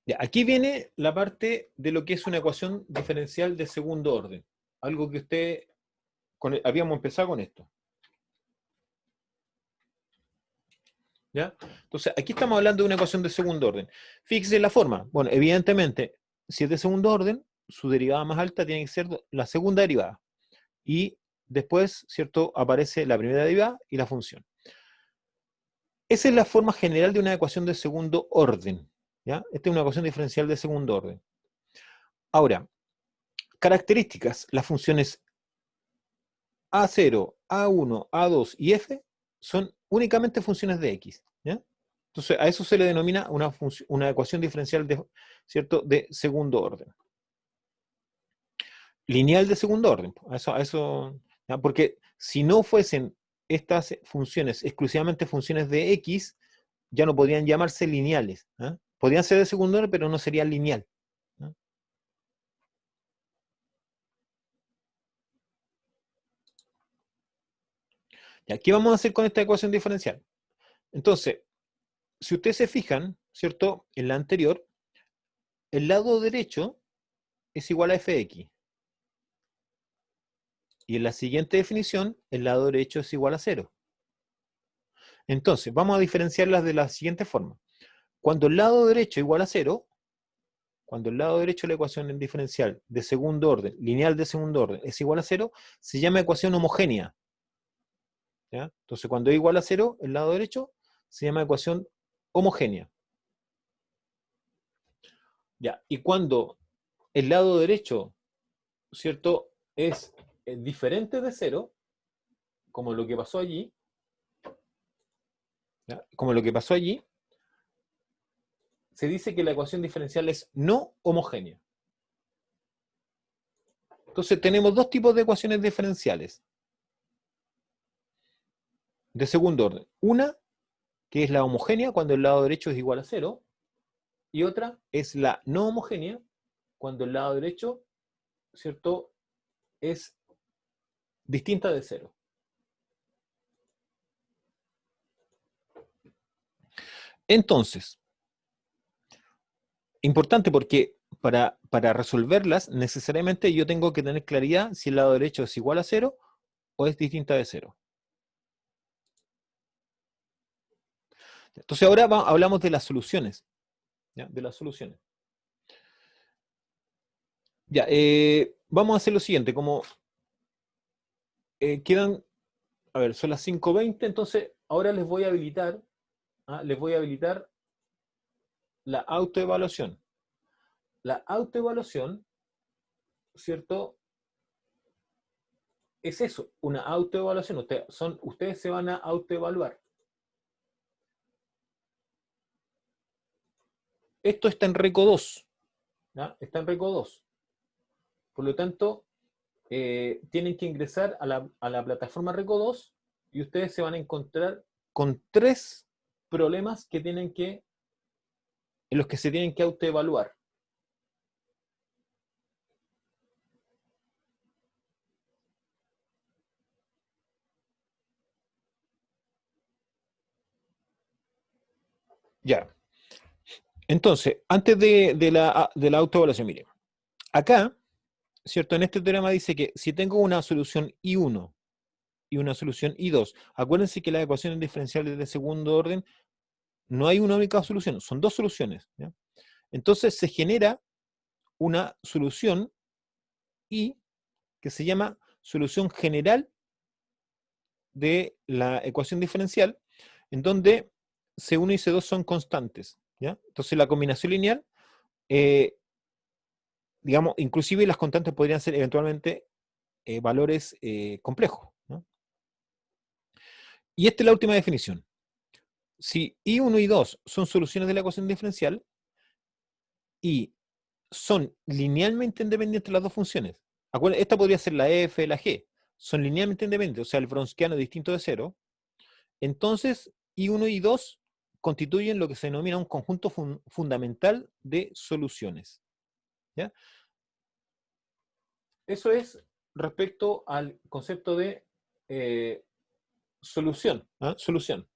Ya, aquí viene la parte de lo que es una ecuación diferencial de segundo orden. Algo que habíamos empezado con esto. ¿Ya? Entonces, aquí estamos hablando de una ecuación de segundo orden. Fíjese la forma. Bueno, evidentemente, si es de segundo orden, su derivada más alta tiene que ser la segunda derivada. Y después, ¿cierto?, aparece la primera derivada y la función. Esa es la forma general de una ecuación de segundo orden. ¿Ya? Esta es una ecuación diferencial de segundo orden. Ahora, características. Las funciones A0, A1, A2 y F son únicamente funciones de X. ¿Ya? Entonces, a eso se le denomina una ecuación diferencial ¿cierto?, de segundo orden. Lineal de segundo orden. ¿ya? Porque si no fuesen estas funciones exclusivamente funciones de X, ya no podrían llamarse lineales. ¿Eh? Podrían ser de segundo orden, pero no serían lineal. ¿Eh? ¿Y qué vamos a hacer con esta ecuación diferencial? Entonces, si ustedes se fijan, ¿cierto?, en la anterior, el lado derecho es igual a fx. Y en la siguiente definición, el lado derecho es igual a 0. Entonces, vamos a diferenciarlas de la siguiente forma. Cuando el lado derecho es igual a 0, cuando el lado derecho de la ecuación en diferencial de segundo orden, lineal de segundo orden, es igual a 0, se llama ecuación homogénea. ¿Ya? Entonces, cuando es igual a 0, el lado derecho, se llama ecuación homogénea. ¿Ya? Y cuando el lado derecho, ¿cierto?, es diferente de 0, como lo que pasó allí, ¿ya?, como lo que pasó allí, se dice que la ecuación diferencial es no homogénea. Entonces tenemos dos tipos de ecuaciones diferenciales de segundo orden. Una, que es la homogénea cuando el lado derecho es igual a 0, y otra es la no homogénea cuando el lado derecho, ¿cierto?, es distinta de 0. Entonces, importante porque para resolverlas, necesariamente yo tengo que tener claridad si el lado derecho es igual a 0 o es distinta de 0. Entonces ahora hablamos de las soluciones. ¿Ya? De las soluciones. Ya, vamos a hacer lo siguiente, como quedan, a ver, son las 5:20, entonces ahora les voy a habilitar la autoevaluación. La autoevaluación, ¿cierto?, es eso, una autoevaluación. Ustedes se van a autoevaluar. Esto está en RECO 2. ¿Ya? Está en RECO 2. Por lo tanto, tienen que ingresar a la plataforma RECO 2 y ustedes se van a encontrar con 3 problemas en los que se tienen que autoevaluar. Ya. Entonces, antes de la autoevaluación, miren, acá, ¿cierto? En este teorema dice que si tengo una solución I1 y una solución I2, acuérdense que las ecuaciones diferenciales de segundo orden no hay una única solución, son 2 soluciones. ¿Ya? Entonces se genera una solución I que se llama solución general de la ecuación diferencial, en donde C1 y C2 son constantes. ¿Ya? Entonces la combinación lineal, digamos, inclusive las constantes podrían ser eventualmente valores complejos. ¿No? Y esta es la última definición. Si I1 y I2 son soluciones de la ecuación diferencial y son linealmente independientes las dos funciones, esta podría ser la F, la G, son linealmente independientes, o sea, el Wronskiano es distinto de cero, entonces I1 y I2 constituyen lo que se denomina un conjunto fundamental de soluciones. ¿Ya? Eso es respecto al concepto de solución. ¿Ah? Solución.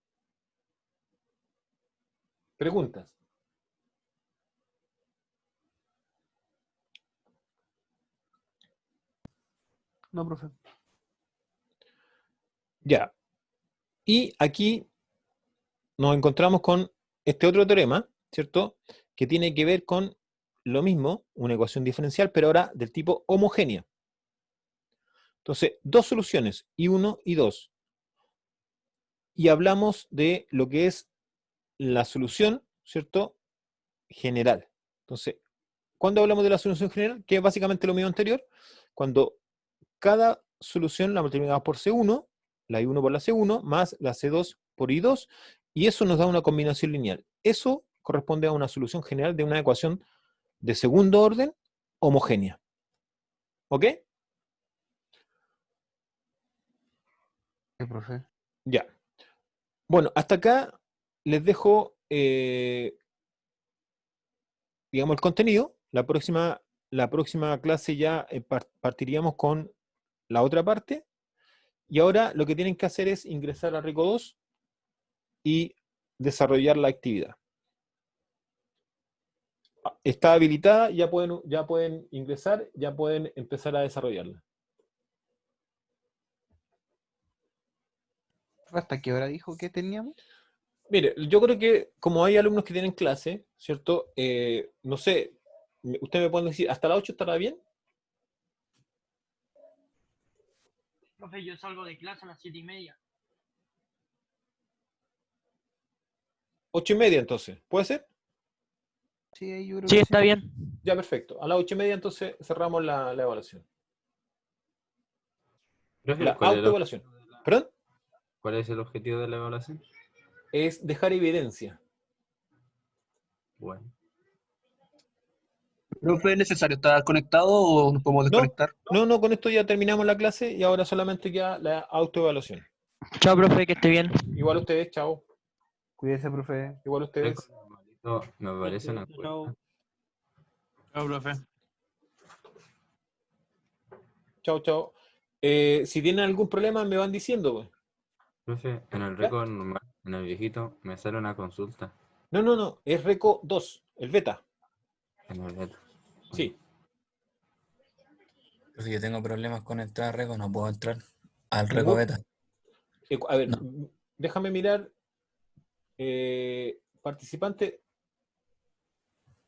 Preguntas. No, profe. Ya. Y aquí nos encontramos con este otro teorema, ¿cierto? Que tiene que ver con lo mismo, una ecuación diferencial, pero ahora del tipo homogénea. Entonces, dos soluciones, I1 y 2. Y hablamos de lo que es la solución, ¿cierto? General. Entonces, ¿cuándo hablamos de la solución general? Que es básicamente lo mismo anterior. Cuando cada solución la multiplicamos por C1, la I1 por la C1, más la C2 por I2, y eso nos da una combinación lineal. Eso corresponde a una solución general de una ecuación de segundo orden homogénea. ¿Ok? Sí, profe. Ya. Bueno, hasta acá les dejo, digamos, el contenido. La próxima clase ya partiríamos con la otra parte. Y ahora lo que tienen que hacer es ingresar a RECO 2 y desarrollar la actividad. Está habilitada, ya pueden ingresar, ya pueden empezar a desarrollarla. ¿Hasta qué hora dijo que teníamos? Mire, yo creo que como hay alumnos que tienen clase, ¿cierto? No sé, ustedes me pueden decir, ¿hasta las 8 estará bien? Profe, yo salgo de clase a las 7:30. 8:30 entonces, ¿puede ser? Sí, yo creo Sí, que está sí. bien. Ya, perfecto. A las 8:30 entonces cerramos la evaluación. Profe, La ¿cuál es el autoevaluación. ¿Perdón? ¿cuál es el objetivo de la evaluación? Es dejar evidencia. Bueno, Profe, ¿es necesario estar conectado o nos podemos No, desconectar? no, con esto ya terminamos la clase y ahora solamente queda la autoevaluación. Chao, profe, que esté bien. Igual ustedes, chao. Cuídese, profe. Igual ustedes. me parece una cuenta. Chao, profe. Chao, chao. Si tienen algún problema me van diciendo, pues. Profe, en el récord normal, en el viejito, me sale una consulta No, es RECO 2, el beta. en el beta. Sí. Pero si yo tengo problemas con entrar a Reco, no puedo entrar al Reco Ningún- Beta. A ver, No. déjame mirar. Participante,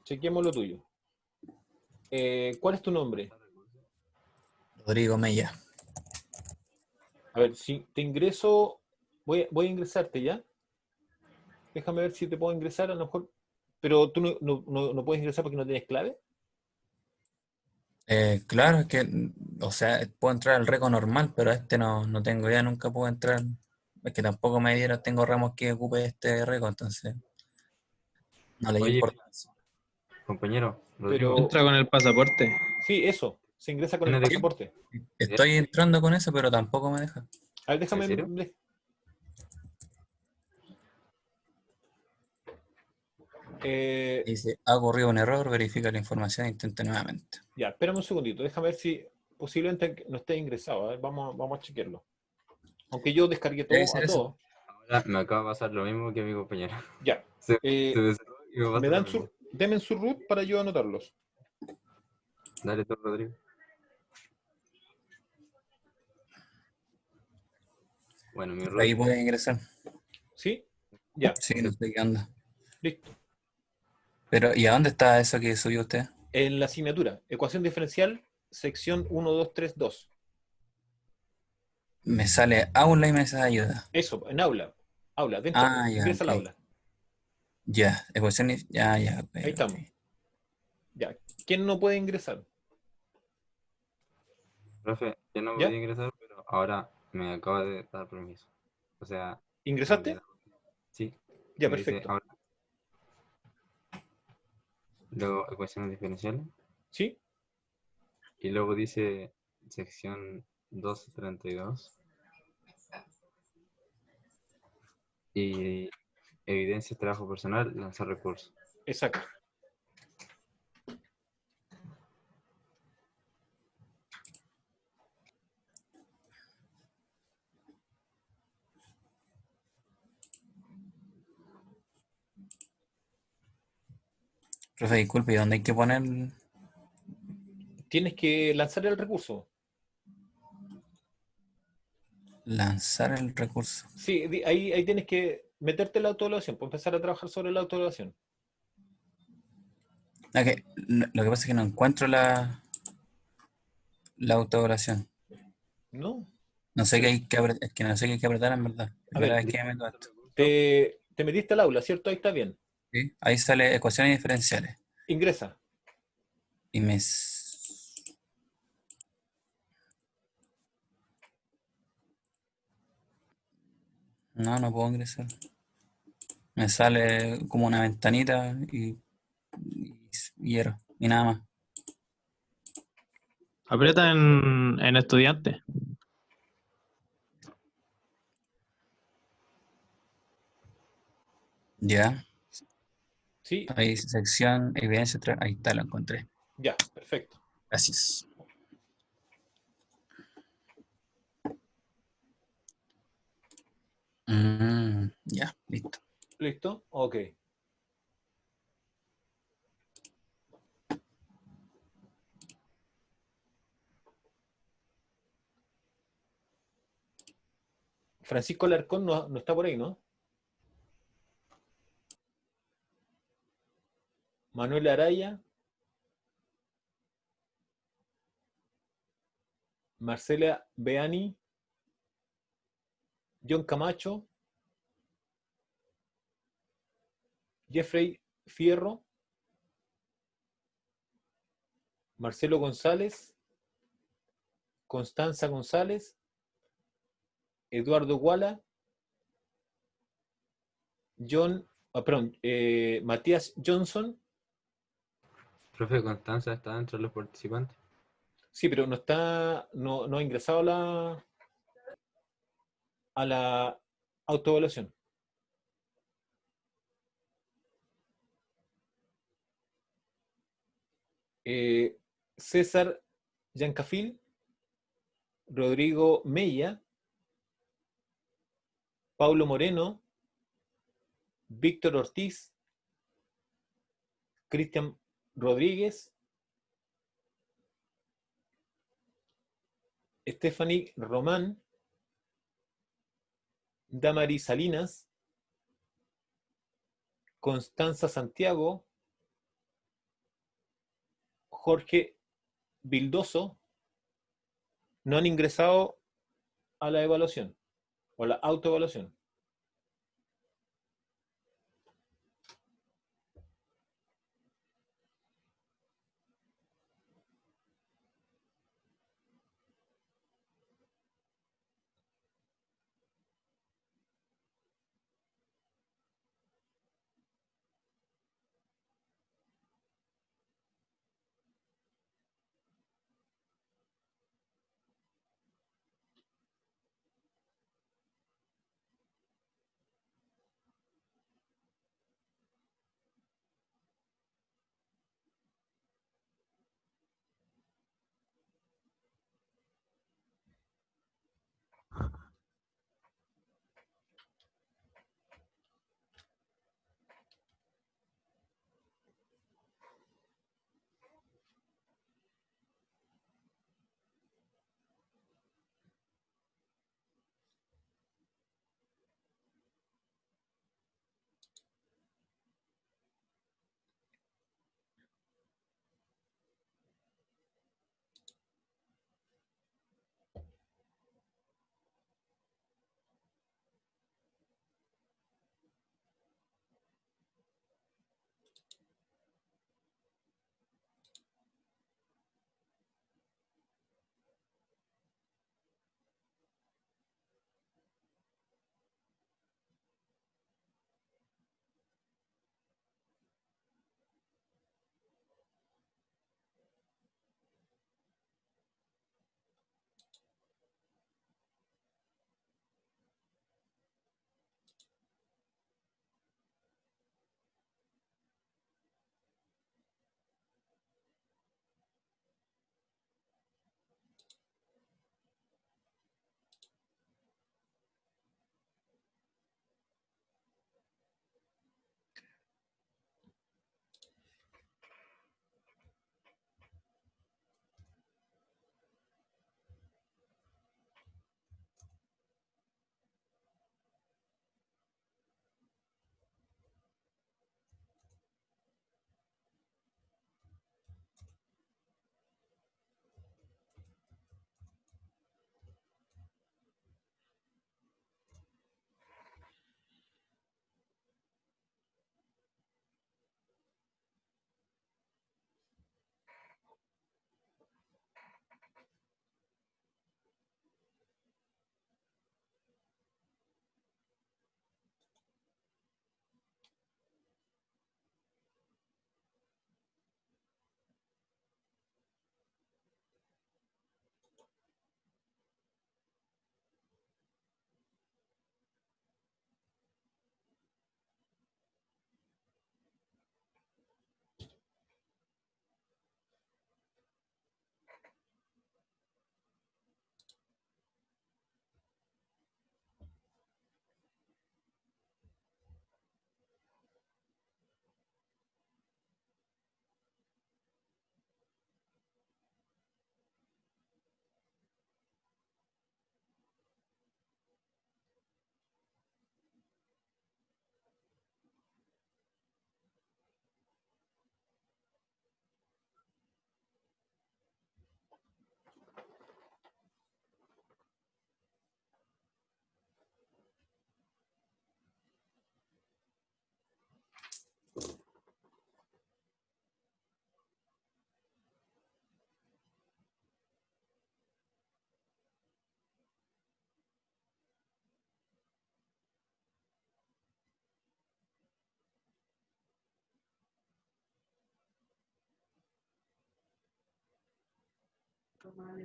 chequeemos lo tuyo. ¿Cuál es tu nombre? Rodrigo Mella. A ver, si te ingreso, voy a ingresarte ya. Déjame ver si te puedo ingresar, a lo mejor. Pero tú no puedes ingresar porque no tienes clave. Claro, es que, o sea, puedo entrar al Reco normal, pero a este no tengo idea, nunca puedo entrar. Es que tampoco me dieron, tengo ramos que ocupe este Reco, entonces no le di Oye, importancia. compañero, Rodrigo, Pero Entra con el pasaporte. sí, eso. Se ingresa con el ¿Tiene de qué? pasaporte. Estoy entrando con eso, pero tampoco me deja. A ver, déjame. ¿En serio? Dice, ha ocurrido un error, verifica la información e intente nuevamente. Ya, espérame un segundito. Déjame ver si posiblemente no esté ingresado. A ver, vamos a chequearlo. Aunque yo descargué Debe todo ser a eso. todo. Ahora me acaba de pasar lo mismo que a mi compañero. Ya. Se Eh, me cerró y me pasa ¿Me lo dan mismo. denme su root para yo anotarlos? Dale tú, Rodrigo. Bueno, mi Ahí root puede ingresar. ¿Sí? Ya, Sí, no sé qué onda. listo. Pero, ¿y a dónde está eso que subió usted? En la asignatura, ecuación diferencial, sección 1, 2, 3, 2. Me sale aula y me sale ayuda. Eso, en aula. Aula, dentro. Ah, ya, Ingresa al ok. aula. Ya, ecuaciones, ya, ok, Ahí estamos. ok. Ya. ¿Quién no puede ingresar? profe, yo no ¿Ya? podía ingresar, pero ahora me acaba de dar permiso. O sea, ¿Ingresaste? sí, Ya, me dice perfecto. ahora. Luego ecuaciones diferenciales ¿Sí? y luego dice sección 1232. Y evidencia de trabajo personal, lanzar recursos. Exacto. Profe, disculpe, ¿y dónde hay que poner? Tienes que lanzar el recurso. Lanzar el recurso. Sí, ahí tienes que meterte en la autoevaluación, para empezar a trabajar sobre la autoevaluación. Ah, que, lo que pasa es que no encuentro la autoevaluación. ¿No? No sé qué hay que apretar, es que no sé qué hay que apretar en verdad. A Primera ver, vez que me meto a esto. te metiste al aula, ¿cierto? Ahí está bien. ¿Sí? Ahí sale ecuaciones diferenciales. Ingresa. Y me... No puedo ingresar. Me sale como una ventanita y era. Y nada más. Aprieta en estudiante. Ya. Sí, Ahí sección, evidencia, ahí está, lo encontré. ya, perfecto. Gracias. Ya, listo. ¿Listo? Ok. Francisco Alarcón no está por ahí, ¿no? Manuel Araya. Marcela Beani. John Camacho. Jeffrey Fierro. Marcelo González. Constanza González. Eduardo Guala. Matías Johnson. Profe, Constanza está dentro de los participantes. Sí, pero no ha ingresado a la autoevaluación. César Yancafil, Rodrigo Mella, Paulo Moreno, Víctor Ortiz, Cristian Rodríguez, Stephanie Román, Damari Salinas, Constanza Santiago, Jorge Vildoso, no han ingresado a la evaluación o a la autoevaluación.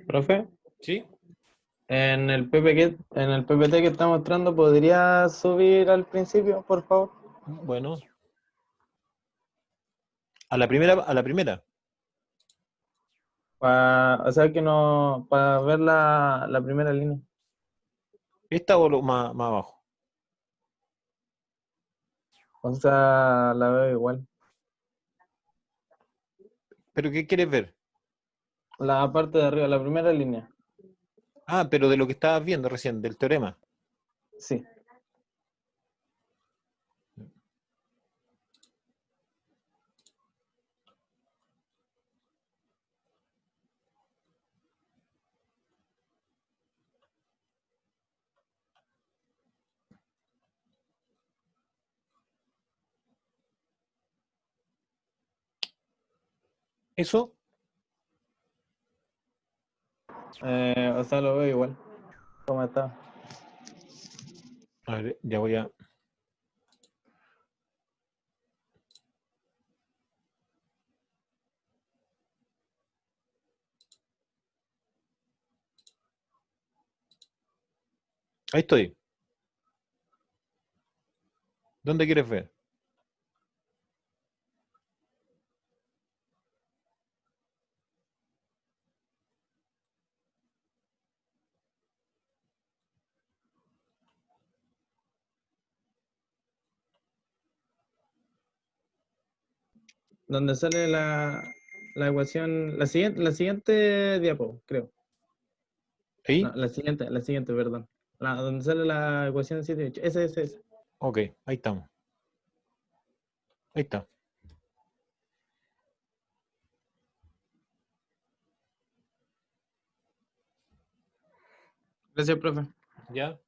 Profe, ¿Sí? en el en el PPT que está mostrando, ¿podría subir al principio, por favor? Bueno, a la primera. O sea que no, para ver la primera línea. ¿Esta o más abajo? O sea, la veo igual. ¿Pero qué quieres ver? La parte de arriba, la primera línea. Ah, pero de lo que estabas viendo recién, del teorema. Sí. ¿Eso? O sea, lo veo igual. ¿Cómo está? A ver, ya voy a... Ahí estoy. ¿Dónde quieres ver? Donde sale la ecuación, la siguiente diapo, creo. ¿Ahí? No, la siguiente, perdón. Donde sale la ecuación 7 y 8. Ese. Ok, ahí estamos. Ahí está. Gracias, profe. ¿Ya?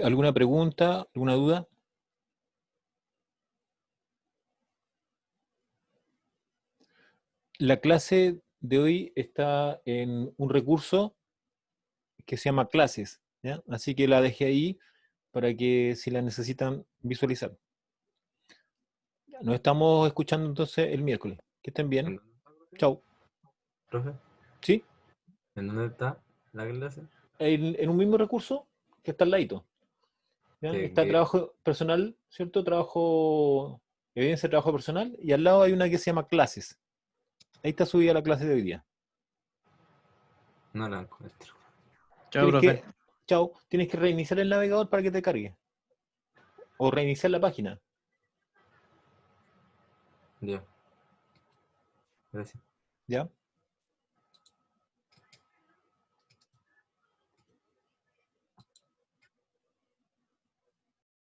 ¿Alguna pregunta? ¿Alguna duda? La clase de hoy está en un recurso que se llama clases, ¿ya? Así que la dejé ahí para que si la necesitan visualizar. Ya, nos estamos escuchando entonces el miércoles. Que estén ¿En bien. dónde está, profe? Chao. ¿Profe? ¿Sí? ¿En dónde está la clase? En un mismo recurso que está al ladito. ¿Ya? ¿Qué, Está qué? trabajo personal, ¿cierto? Trabajo, evidencia de trabajo personal, y al lado hay una que se llama clases. Ahí está subida la clase de hoy día. No la encuentro. Chao, Tienes profe. chao, tienes que reiniciar el navegador para que te cargue. O reiniciar la página. Ya. Gracias. ¿Ya?